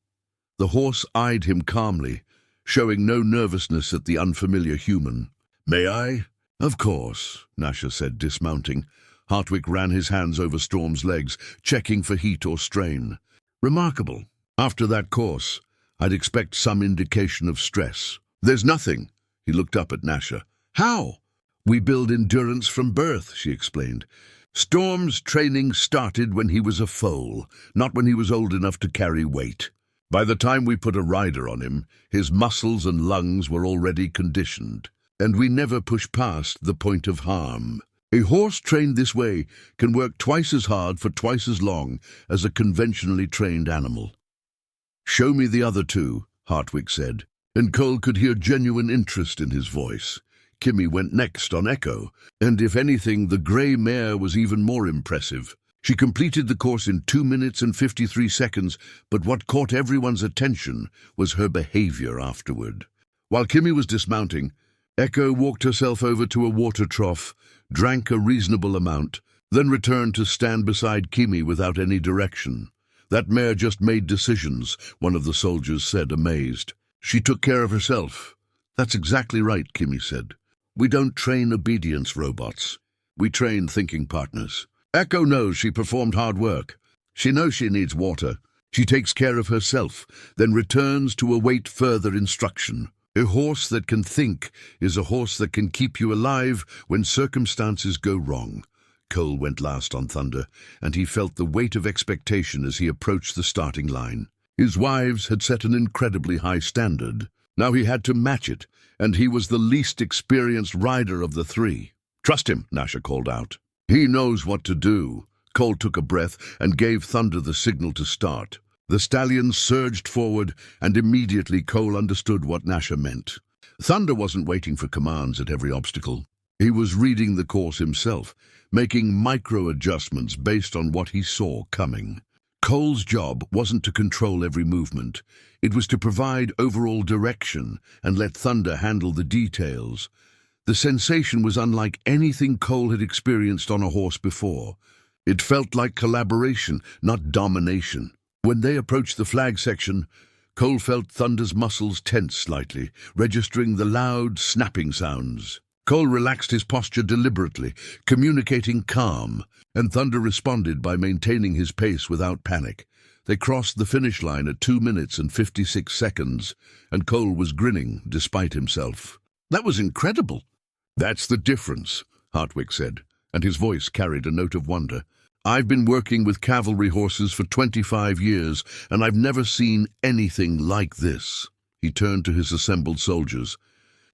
The horse eyed him calmly, showing no nervousness at the unfamiliar human. May I? Of course, Nasha said, dismounting. Hartwig ran his hands over Storm's legs, checking for heat or strain. Remarkable. After that course, I'd expect some indication of stress. There's nothing. He looked up at Nasha. How? We build endurance from birth, she explained. Storm's training started when he was a foal, not when he was old enough to carry weight. By the time we put a rider on him, his muscles and lungs were already conditioned, and we never push past the point of harm. A horse trained this way can work twice as hard for twice as long as a conventionally trained animal. Show me the other 2, Hartwig said, and Cole could hear genuine interest in his voice. Kimmy went next on Echo, and if anything, the grey mare was even more impressive. She completed the course in 2 minutes and 53 seconds, but what caught everyone's attention was her behavior afterward. While Kimmy was dismounting, Echo walked herself over to a water trough, drank a reasonable amount, then returned to stand beside Kimmy without any direction. That mare just made decisions, one of the soldiers said, amazed. She took care of herself. That's exactly right, Kimmy said. We don't train obedience robots. We train thinking partners. Echo knows she performed hard work. She knows she needs water. She takes care of herself, then returns to await further instruction. A horse that can think is a horse that can keep you alive when circumstances go wrong. Cole went last on Thunder, and he felt the weight of expectation as he approached the starting line. His wives had set an incredibly high standard. Now he had to match it, and he was the least experienced rider of the three. "Trust him," Nasha called out. "He knows what to do." Cole took a breath and gave Thunder the signal to start. The stallion surged forward, and immediately Cole understood what Nasha meant. Thunder wasn't waiting for commands at every obstacle. He was reading the course himself, making micro-adjustments based on what he saw coming. Cole's job wasn't to control every movement. It was to provide overall direction and let Thunder handle the details. The sensation was unlike anything Cole had experienced on a horse before. It felt like collaboration, not domination. When they approached the flag section, Cole felt Thunder's muscles tense slightly, registering the loud, snapping sounds. Cole relaxed his posture deliberately, communicating calm, and Thunder responded by maintaining his pace without panic. They crossed the finish line at 2 minutes and 56 seconds, and Cole was grinning despite himself. "That was incredible." "That's the difference," Hartwick said, and his voice carried a note of wonder. "I've been working with cavalry horses for 25 years, and I've never seen anything like this." He turned to his assembled soldiers.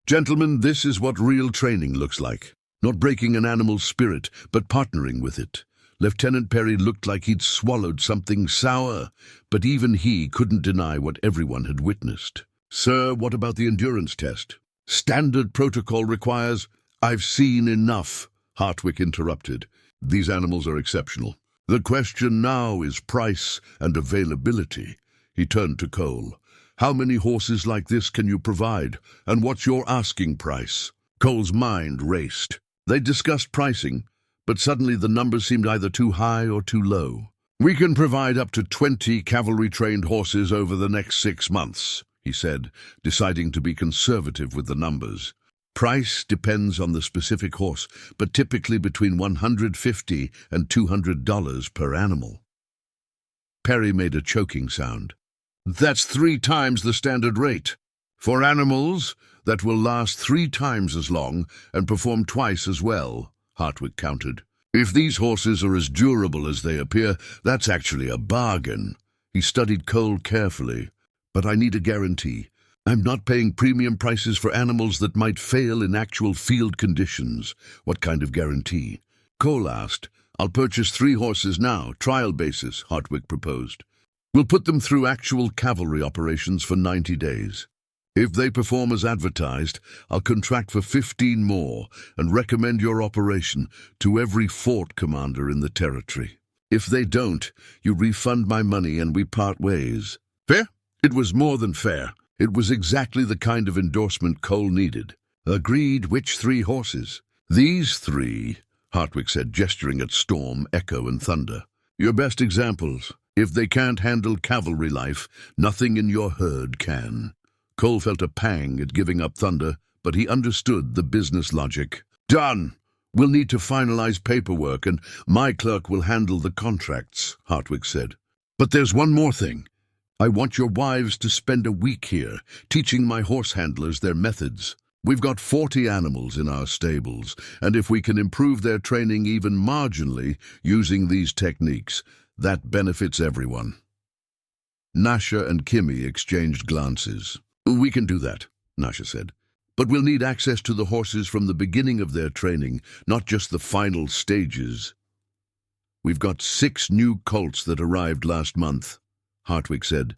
"Gentlemen, this is what real training looks like. Not breaking an animal's spirit, but partnering with it." Lieutenant Perry looked like he'd swallowed something sour, but even he couldn't deny what everyone had witnessed. "Sir, what about the endurance test?" "Standard protocol requires—" "I've seen enough," Hartwick interrupted. "These animals are exceptional. The question now is price and availability." He turned to Cole. "How many horses like this can you provide, and what's your asking price?" Cole's mind raced. They discussed pricing, but suddenly the numbers seemed either too high or too low. "We can provide up to 20 cavalry-trained horses over the next 6 months, he said, deciding to be conservative with the numbers. "Price depends on the specific horse, but typically between $150 and $200 per animal." Perry made a choking sound. "That's 3 times the standard rate. For animals that will last 3 times as long and perform twice as well," Hartwick countered. "If these horses are as durable as they appear, that's actually a bargain." He studied Cole carefully. "But I need a guarantee. I'm not paying premium prices for animals that might fail in actual field conditions." "What kind of guarantee?" Cole asked. "I'll purchase 3 horses now, trial basis," Hartwick proposed. "We'll put them through actual cavalry operations for 90 days. If they perform as advertised, I'll contract for 15 more and recommend your operation to every fort commander in the territory. If they don't, you refund my money and we part ways." Fair? It was more than fair. It was exactly the kind of endorsement Cole needed. "Agreed. Which 3 horses?" "These 3, Hartwick said, gesturing at Storm, Echo, and Thunder. "Your best examples. If they can't handle cavalry life, nothing in your herd can." Cole felt a pang at giving up Thunder, but he understood the business logic. "Done. We'll need to finalize paperwork, and my clerk will handle the contracts," Hartwick said. "But there's one more thing. I want your wives to spend a week here, teaching my horse handlers their methods. We've got 40 animals in our stables, and if we can improve their training even marginally using these techniques, that benefits everyone." Nasha and Kimmy exchanged glances. "We can do that," Nasha said. "But we'll need access to the horses from the beginning of their training, not just the final stages." "We've got 6 new colts that arrived last month," Hartwick said.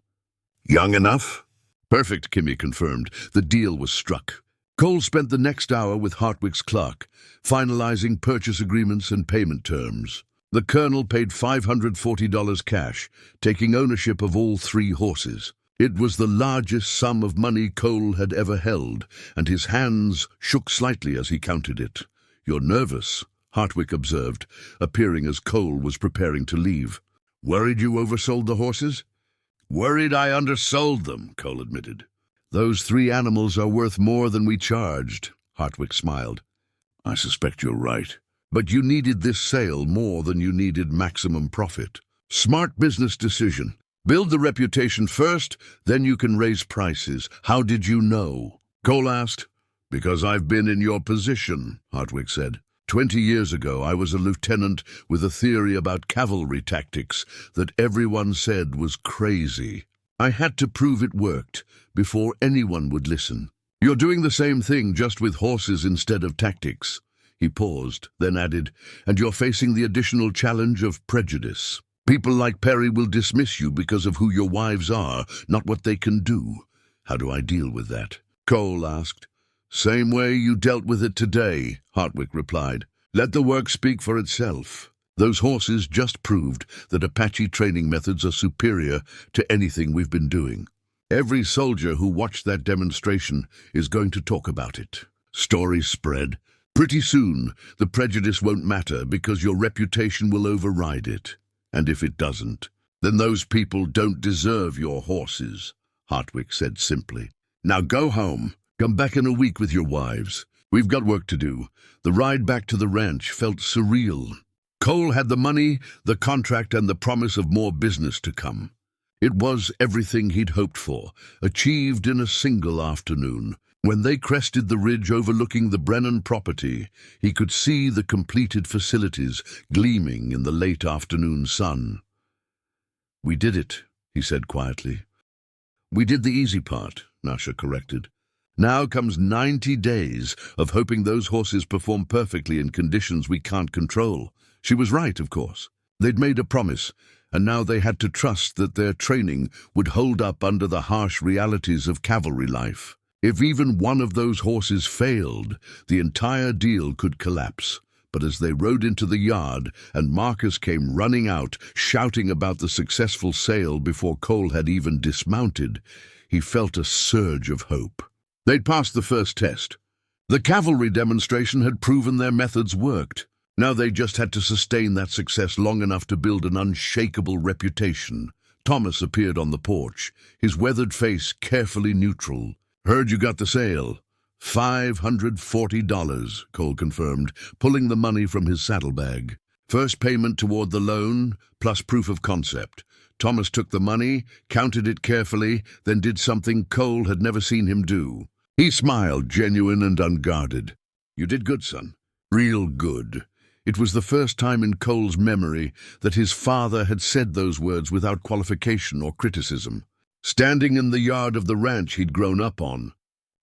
"Young enough?" "Perfect," Kimmy confirmed. The deal was struck. Cole spent the next hour with Hartwick's clerk, finalizing purchase agreements and payment terms. The colonel paid $540 cash, taking ownership of all 3 horses. It was the largest sum of money Cole had ever held, and his hands shook slightly as he counted it. "You're nervous," Hartwick observed, appearing as Cole was preparing to leave. "Worried you oversold the horses?" "Worried I undersold them," Cole admitted. "Those 3 animals are worth more than we charged," Hartwick smiled. "I suspect you're right. But you needed this sale more than you needed maximum profit. Smart business decision. Build the reputation first, then you can raise prices. How did you know? Cole asked. Because I've been in your position, Hartwig said. 20 years ago, I was a lieutenant with a theory about cavalry tactics that everyone said was crazy. I had to prove it worked before anyone would listen. You're doing the same thing, just with horses instead of tactics. He paused, then added, and you're facing the additional challenge of prejudice. People like Perry will dismiss you because of who your wives are, not what they can do. How do I deal with that? Cole asked. Same way you dealt with it today, Hartwig replied. Let the work speak for itself. Those horses just proved that Apache training methods are superior to anything we've been doing. Every soldier who watched that demonstration is going to talk about it. Stories spread. Pretty soon, the prejudice won't matter because your reputation will override it. And if it doesn't, then those people don't deserve your horses, Hartwig said simply. Now go home. Come back in a week with your wives. We've got work to do. The ride back to the ranch felt surreal. Cole had the money, the contract, and the promise of more business to come. It was everything he'd hoped for, achieved in a single afternoon. When they crested the ridge overlooking the Brennan property, he could see the completed facilities gleaming in the late afternoon sun. We did it, he said quietly. We did the easy part, Nasha corrected. Now comes 90 days of hoping those horses perform perfectly in conditions we can't control. She was right, of course. They'd made a promise, and now they had to trust that their training would hold up under the harsh realities of cavalry life. If even one of those horses failed, the entire deal could collapse. But as they rode into the yard and Marcus came running out, shouting about the successful sale before Cole had even dismounted, he felt a surge of hope. They'd passed the first test. The cavalry demonstration had proven their methods worked. Now they just had to sustain that success long enough to build an unshakable reputation. Thomas appeared on the porch, his weathered face carefully neutral. Heard you got the sale. $540, Cole confirmed, pulling the money from his saddlebag. First payment toward the loan, plus proof of concept. Thomas took the money, counted it carefully, then did something Cole had never seen him do. He smiled, genuine and unguarded. You did good, son. Real good. It was the first time in Cole's memory that his father had said those words without qualification or criticism. Standing in the yard of the ranch he'd grown up on,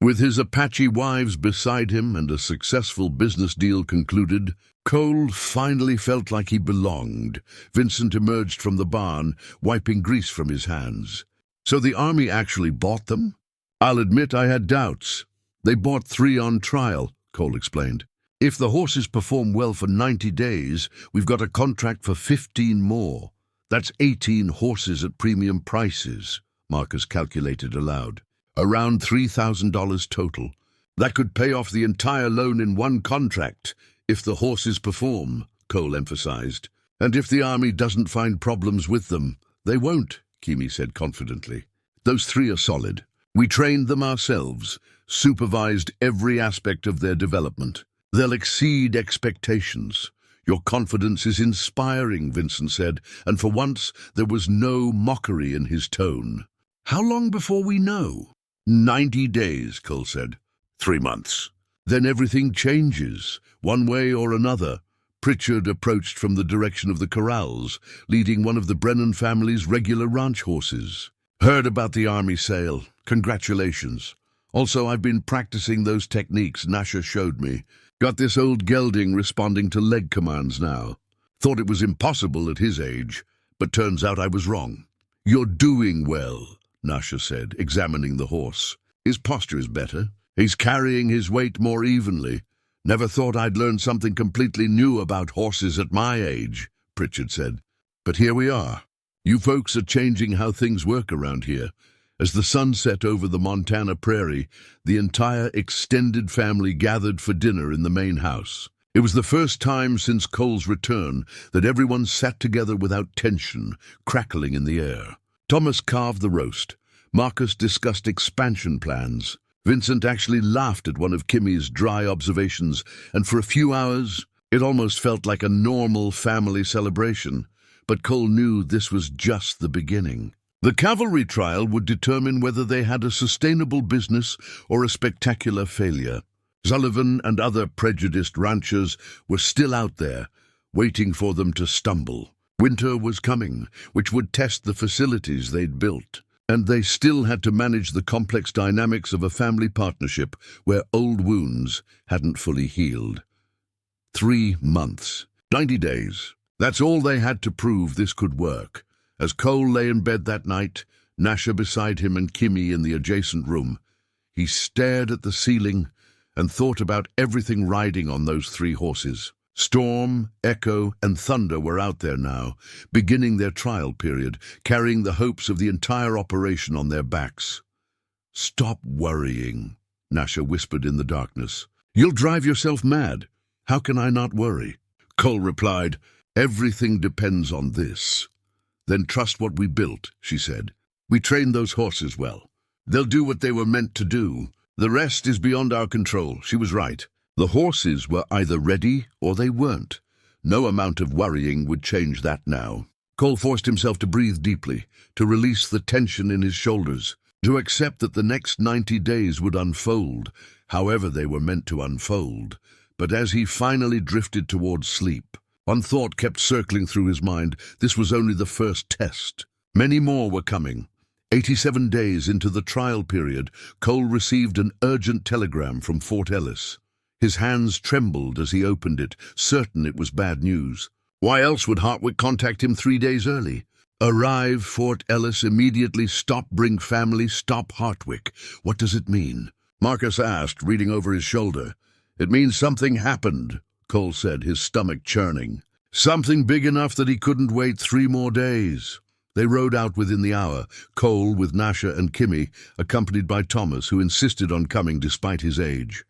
with his Apache wives beside him and a successful business deal concluded, Cole finally felt like he belonged. Vincent emerged from the barn, wiping grease from his hands. So the army actually bought them? I'll admit I had doubts. They bought 3 on trial, Cole explained. If the horses perform well for 90 days, we've got a contract for 15 more. That's 18 horses at premium prices, Marcus calculated aloud. Around $3,000 total. That could pay off the entire loan in one contract, if the horses perform, Cole emphasized. And if the army doesn't find problems with them, they won't, Kimi said confidently. Those 3 are solid. We trained them ourselves, supervised every aspect of their development. They'll exceed expectations. Your confidence is inspiring, Vincent said, and for once there was no mockery in his tone. How long before we know? 90 days, Cole said. 3 months. Then everything changes, one way or another. Pritchard approached from the direction of the corrals, leading one of the Brennan family's regular ranch horses. Heard about the army sale. Congratulations. Also, I've been practicing those techniques Nasha showed me. Got this old gelding responding to leg commands now. Thought it was impossible at his age, but turns out I was wrong. You're doing well, Nasha said, examining the horse. His posture is better. He's carrying his weight more evenly. Never thought I'd learn something completely new about horses at my age, Pritchard said. But here we are. You folks are changing how things work around here. As the sun set over the Montana prairie, the entire extended family gathered for dinner in the main house. It was the first time since Cole's return that everyone sat together without tension, crackling in the air. Thomas carved the roast. Marcus discussed expansion plans. Vincent actually laughed at one of Kimi's dry observations, and for a few hours, It almost felt like a normal family celebration, but Cole knew this was just the beginning. The cavalry trial would determine whether they had a sustainable business or a spectacular failure. Sullivan and other prejudiced ranchers were still out there, waiting for them to stumble. Winter was coming, which would test the facilities they'd built, and they still had to manage the complex dynamics of a family partnership where old wounds hadn't fully healed. 3 months, 90 days. That's all they had to prove this could work. As Cole lay in bed that night, Nasha beside him and Kimmy in the adjacent room, he stared at the ceiling and thought about everything riding on those 3 horses. Storm, Echo, and Thunder were out there now, beginning their trial period, carrying the hopes of the entire operation on their backs. "Stop worrying," Nasha whispered in the darkness. "You'll drive yourself mad. How can I not worry?" Cole replied, "Everything depends on this." "Then trust what we built," she said. "We trained those horses well. They'll do what they were meant to do. The rest is beyond our control." She was right. The horses were either ready or they weren't. No amount of worrying would change that now. Cole forced himself to breathe deeply, to release the tension in his shoulders, to accept that the next 90 days would unfold, however they were meant to unfold. But as he finally drifted towards sleep, one thought kept circling through his mind. This was only the first test. Many more were coming. 87 days into the trial period, Cole received an urgent telegram from Fort Ellis. His hands trembled as he opened it, certain it was bad news. Why else would Hartwick contact him 3 days early? "Arrive, Fort Ellis, immediately. Stop, bring family, stop Hartwick." What does it mean? Marcus asked, reading over his shoulder. "It means something happened," Cole said, his stomach churning. "Something big enough that he couldn't wait 3 more days." They rode out within the hour, Cole with Nasha and Kimmy, accompanied by Thomas, who insisted on coming despite his age.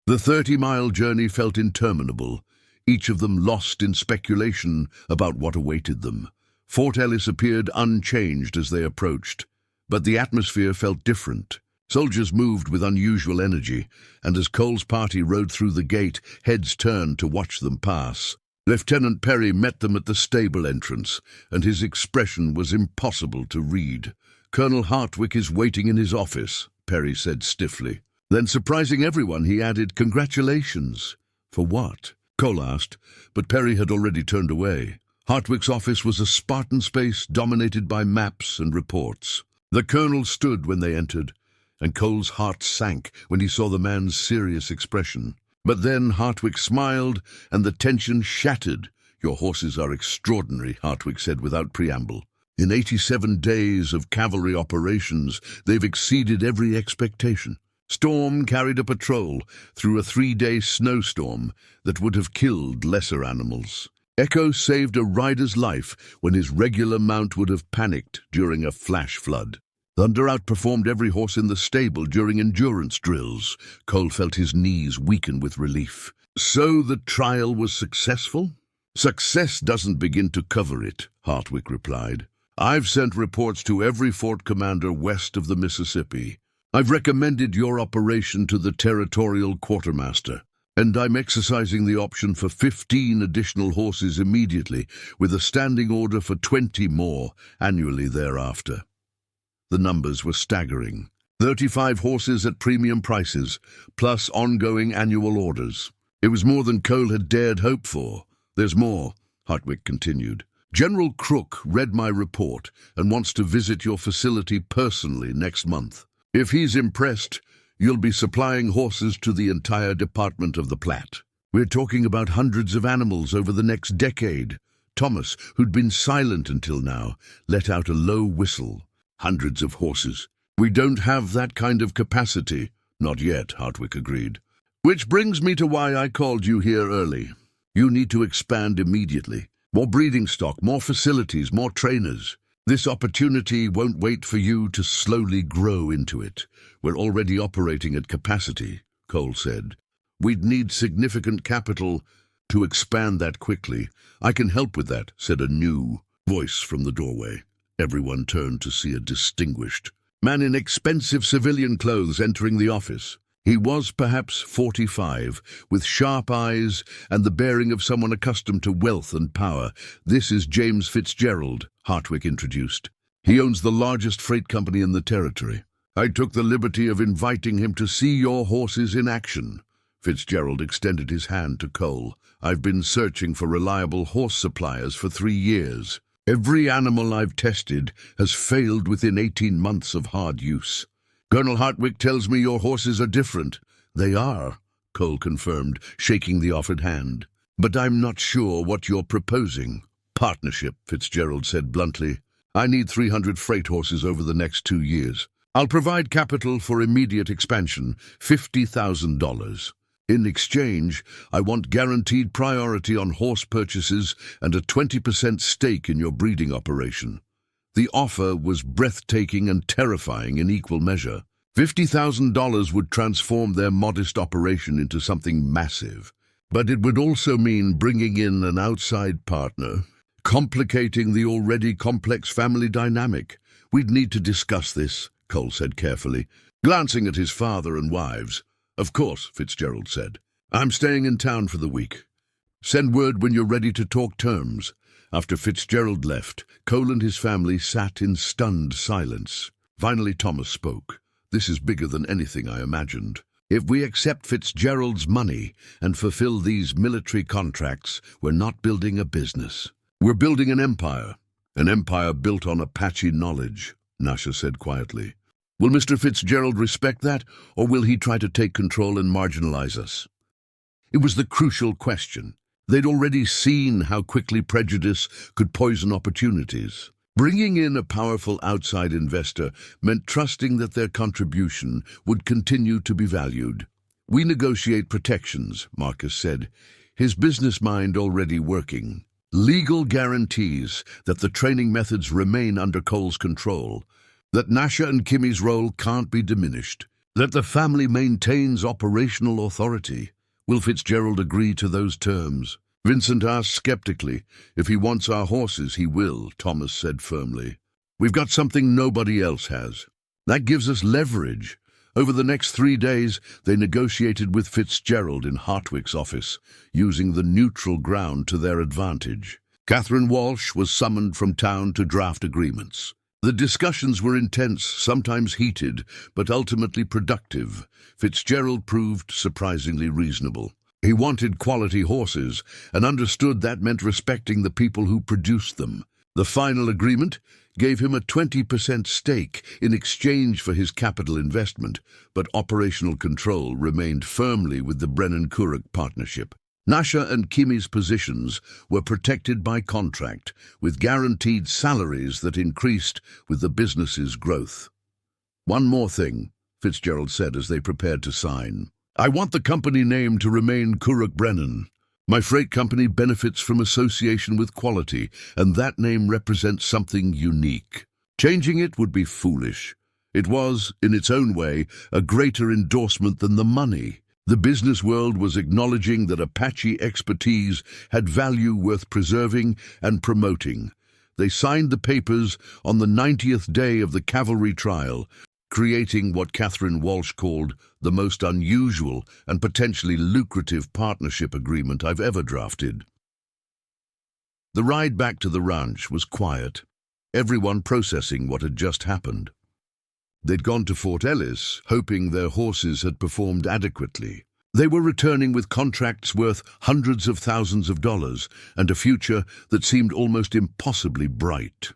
The 30-mile journey felt interminable, each of them lost in speculation about what awaited them. Fort Ellis appeared unchanged as they approached, but the atmosphere felt different. Soldiers moved with unusual energy, and as Cole's party rode through the gate, heads turned to watch them pass. Lieutenant Perry met them at the stable entrance, and his expression was impossible to read. "Colonel Hartwick is waiting in his office," Perry said stiffly. Then, surprising everyone, he added, "Congratulations." "For what?" Cole asked, but Perry had already turned away. Hartwick's office was a Spartan space dominated by maps and reports. The colonel stood when they entered, and Cole's heart sank when he saw the man's serious expression. But then Hartwick smiled, and the tension shattered. "Your horses are extraordinary," Hartwick said without preamble. "In 87 days of cavalry operations, they've exceeded every expectation." Storm carried a patrol through a 3-day snowstorm that would have killed lesser animals. Echo saved a rider's life when his regular mount would have panicked during a flash flood. Thunder outperformed every horse in the stable during endurance drills. Cole felt his knees weaken with relief. "So the trial was successful?" "Success doesn't begin to cover it," Hartwick replied. "I've sent reports to every fort commander west of the Mississippi. I've recommended your operation to the territorial quartermaster, and I'm exercising the option for 15 additional horses immediately, with a standing order for 20 more annually thereafter." The numbers were staggering. 35 horses at premium prices, plus ongoing annual orders. It was more than Cole had dared hope for. "There's more," Hartwick continued. "General Crook read my report and wants to visit your facility personally next month. If he's impressed, you'll be supplying horses to the entire Department of the Platte. We're talking about hundreds of animals over the next decade." Thomas, who'd been silent until now, let out a low whistle. "Hundreds of horses. We don't have that kind of capacity." "Not yet," Hartwick agreed. "Which brings me to why I called you here early. You need to expand immediately. More breeding stock, more facilities, more trainers. This opportunity won't wait for you to slowly grow into it. We're already operating at capacity," Cole said. "We'd need significant capital to expand that quickly." "I can help with that," said a new voice from the doorway. Everyone turned to see a distinguished man in expensive civilian clothes entering the office. He was perhaps 45, with sharp eyes and the bearing of someone accustomed to wealth and power. "This is James Fitzgerald," Hartwick introduced. "He owns the largest freight company in the territory. I took the liberty of inviting him to see your horses in action." Fitzgerald extended his hand to Cole. "I've been searching for reliable horse suppliers for 3 years. Every animal I've tested has failed within 18 months of hard use. Colonel Hartwick tells me your horses are different." "They are," Cole confirmed, shaking the offered hand. "But I'm not sure what you're proposing." "Partnership," Fitzgerald said bluntly. "I need 300 freight horses over the next 2 years. I'll provide capital for immediate expansion, $50,000. In exchange, I want guaranteed priority on horse purchases and a 20% stake in your breeding operation." The offer was breathtaking and terrifying in equal measure. $50,000 would transform their modest operation into something massive. But it would also mean bringing in an outside partner, complicating the already complex family dynamic. "We'd need to discuss this," Cole said carefully, glancing at his father and wives. "Of course," Fitzgerald said. "I'm staying in town for the week. Send word when you're ready to talk terms." After Fitzgerald left, Cole and his family sat in stunned silence. Finally, Thomas spoke. "This is bigger than anything I imagined. If we accept Fitzgerald's money and fulfill these military contracts, we're not building a business. We're building an empire built on Apache knowledge," Nasha said quietly. "Will Mr. Fitzgerald respect that, or will he try to take control and marginalize us?" It was the crucial question. They'd already seen how quickly prejudice could poison opportunities. Bringing in a powerful outside investor meant trusting that their contribution would continue to be valued. "We negotiate protections," Marcus said, his business mind already working. "Legal guarantees that the training methods remain under Cole's control, that Nasha and Kimmy's role can't be diminished, that the family maintains operational authority." "Will Fitzgerald agree to those terms?" Vincent asked skeptically. "If he wants our horses, he will," Thomas said firmly. "We've got something nobody else has. That gives us leverage." Over the next 3 days, they negotiated with Fitzgerald in Hartwick's office, using the neutral ground to their advantage. Catherine Walsh was summoned from town to draft agreements. The discussions were intense, sometimes heated, but ultimately productive. Fitzgerald proved surprisingly reasonable. He wanted quality horses and understood that meant respecting the people who produced them. The final agreement gave him a 20% stake in exchange for his capital investment, but operational control remained firmly with the Brennan-Kuruk partnership. Nasha and Kimmy's positions were protected by contract, with guaranteed salaries that increased with the business's growth. "One more thing," Fitzgerald said as they prepared to sign. "I want the company name to remain Kuruk Brennan. My freight company benefits from association with quality, and that name represents something unique. Changing it would be foolish. It was, in its own way, a greater endorsement than the money. The business world was acknowledging that Apache expertise had value worth preserving and promoting. They signed the papers on the 90th day of the cavalry trial, creating what Catherine Walsh called the most unusual and potentially lucrative partnership agreement I've ever drafted. The ride back to the ranch was quiet, everyone processing what had just happened. They'd gone to Fort Ellis, hoping their horses had performed adequately. They were returning with contracts worth hundreds of thousands of dollars and a future that seemed almost impossibly bright.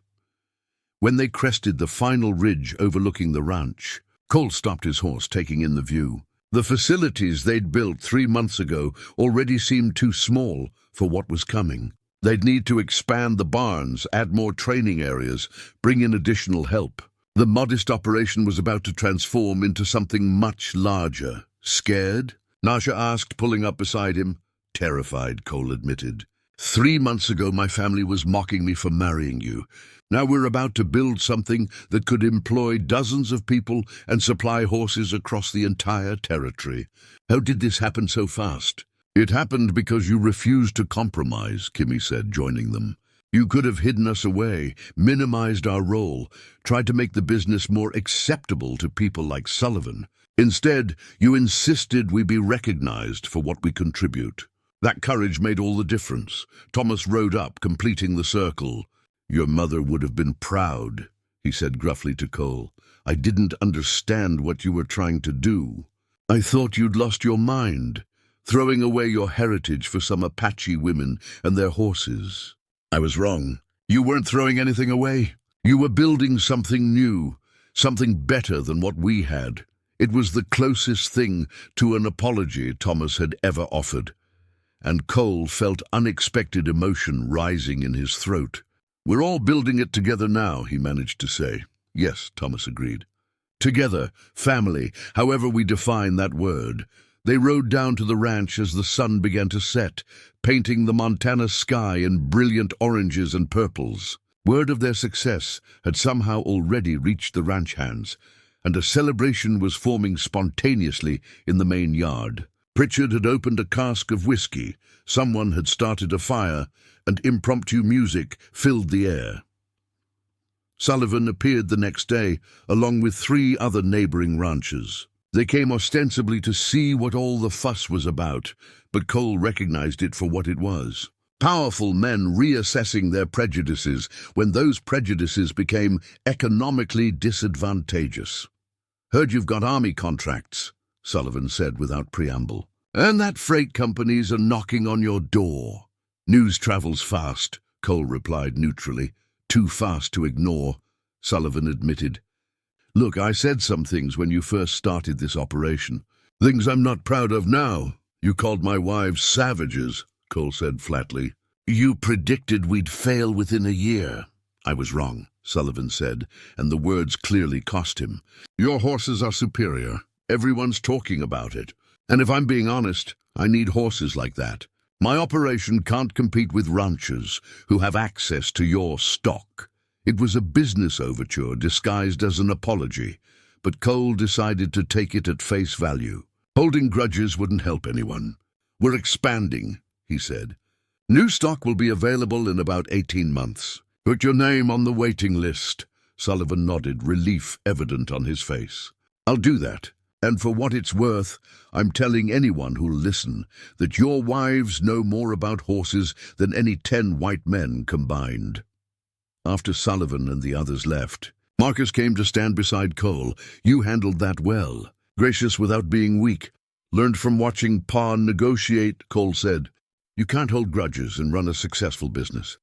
When they crested the final ridge overlooking the ranch, Cole stopped his horse, taking in the view. The facilities they'd built 3 months ago already seemed too small for what was coming. They'd need to expand the barns, add more training areas, bring in additional help. The modest operation was about to transform into something much larger. "Scared?" Nasha asked, pulling up beside him. "Terrified," Cole admitted. 3 months ago, my family was mocking me for marrying you. Now we're about to build something that could employ dozens of people and supply horses across the entire territory. How did this happen so fast?" "It happened because you refused to compromise," Kimmy said, joining them. You could have hidden us away, minimized our role, tried to make the business more acceptable to people like Sullivan. Instead, you insisted we be recognized for what we contribute. That courage made all the difference. Thomas rode up, completing the circle. Your mother would have been proud, he said gruffly to Cole. I didn't understand what you were trying to do. I thought you'd lost your mind, throwing away your heritage for some Apache women and their horses. I was wrong. You weren't throwing anything away. You were building something new, something better than what we had. It was the closest thing to an apology Thomas had ever offered. And Cole felt unexpected emotion rising in his throat. We're all building it together now, he managed to say. Yes, Thomas agreed. Together, family, however we define that word. They rode down to the ranch as the sun began to set, painting the Montana sky in brilliant oranges and purples. Word of their success had somehow already reached the ranch hands, and a celebration was forming spontaneously in the main yard. Pritchard had opened a cask of whiskey, someone had started a fire, and impromptu music filled the air. Sullivan appeared the next day, along with 3 other neighboring ranchers. They came ostensibly to see what all the fuss was about, but Cole recognized it for what it was. Powerful men reassessing their prejudices when those prejudices became economically disadvantageous. Heard you've got army contracts, Sullivan said without preamble. And that freight companies are knocking on your door. News travels fast, Cole replied neutrally. Too fast to ignore, Sullivan admitted. Look, I said some things when you first started this operation. Things I'm not proud of now. You called my wives savages, Cole said flatly. You predicted we'd fail within a year. I was wrong, Sullivan said, and the words clearly cost him. Your horses are superior. Everyone's talking about it. And if I'm being honest, I need horses like that. My operation can't compete with ranchers who have access to your stock. It was a business overture disguised as an apology, but Cole decided to take it at face value. Holding grudges wouldn't help anyone. We're expanding, he said. New stock will be available in about 18 months. Put your name on the waiting list. Sullivan nodded, relief evident on his face. I'll do that. And for what it's worth, I'm telling anyone who'll listen that your wives know more about horses than any 10 white men combined. After Sullivan and the others left, Marcus came to stand beside Cole. You handled that well. Gracious without being weak. Learned from watching Pa negotiate, Cole said. You can't hold grudges and run a successful business.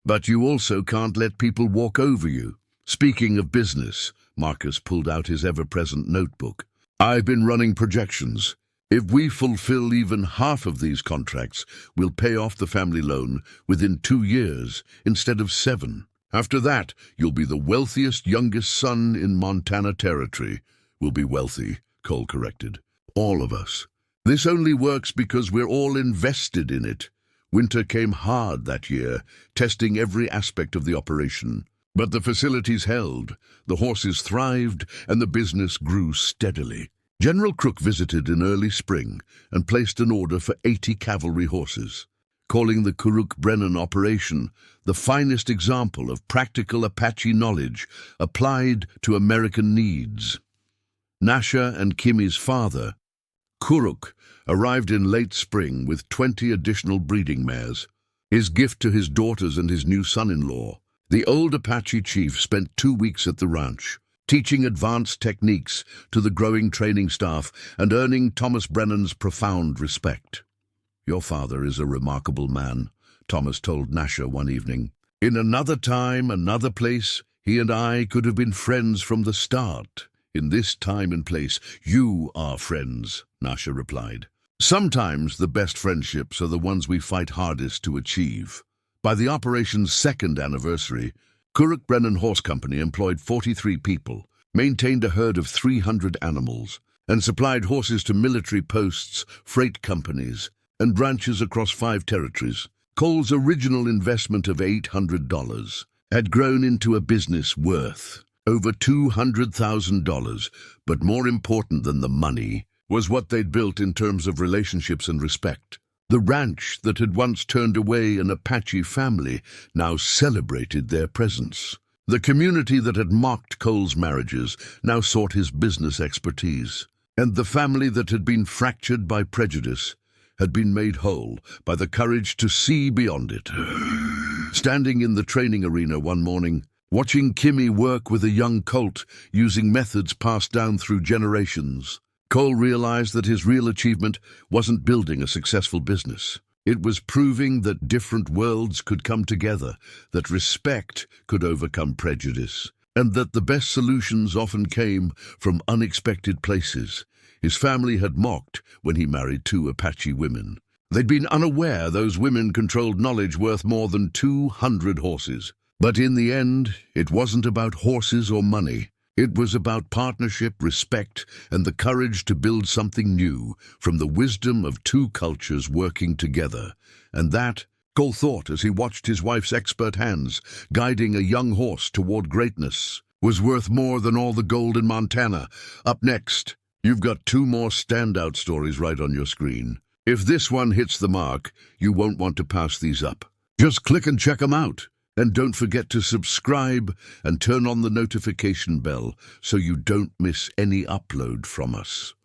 But you also can't let people walk over you. Speaking of business, Marcus pulled out his ever-present notebook. I've been running projections. If we fulfill even half of these contracts, we'll pay off the family loan within 2 years instead of 7. After that, you'll be the wealthiest youngest son in Montana Territory. We'll be wealthy, Cole corrected. All of us. This only works because we're all invested in it. Winter came hard that year, testing every aspect of the operation. But the facilities held, the horses thrived, and the business grew steadily. General Crook visited in early spring and placed an order for 80 cavalry horses, calling the Kuruk-Brennan operation the finest example of practical Apache knowledge applied to American needs. Nasha and Kimmy's father, Kuruk, arrived in late spring with 20 additional breeding mares, his gift to his daughters and his new son-in-law. The old Apache chief spent 2 weeks at the ranch, teaching advanced techniques to the growing training staff and earning Thomas Brennan's profound respect. Your father is a remarkable man, Thomas told Nasha one evening. In another time, another place, he and I could have been friends from the start. In this time and place, you are friends, Nasha replied. Sometimes the best friendships are the ones we fight hardest to achieve. By the operation's 2nd anniversary, Kuruk-Brennan Horse Company employed 43 people, maintained a herd of 300 animals, and supplied horses to military posts, freight companies, and ranches across 5 territories. Cole's original investment of $800 had grown into a business worth over $200,000, but more important than the money was what they'd built in terms of relationships and respect. The ranch that had once turned away an Apache family now celebrated their presence. The community that had mocked Cole's marriages now sought his business expertise. And the family that had been fractured by prejudice had been made whole by the courage to see beyond it. Standing in the training arena one morning, watching Kimmy work with a young colt using methods passed down through generations, Cole realized that his real achievement wasn't building a successful business. It was proving that different worlds could come together, that respect could overcome prejudice, and that the best solutions often came from unexpected places. His family had mocked when he married 2 Apache women. They'd been unaware those women controlled knowledge worth more than 200 horses. But in the end, it wasn't about horses or money. It was about partnership, respect, and the courage to build something new from the wisdom of 2 cultures working together. And that, Cole thought as he watched his wife's expert hands guiding a young horse toward greatness, was worth more than all the gold in Montana. Up next, you've got 2 more standout stories right on your screen. If this one hits the mark, you won't want to pass these up. Just click and check them out. And don't forget to subscribe and turn on the notification bell so you don't miss any upload from us.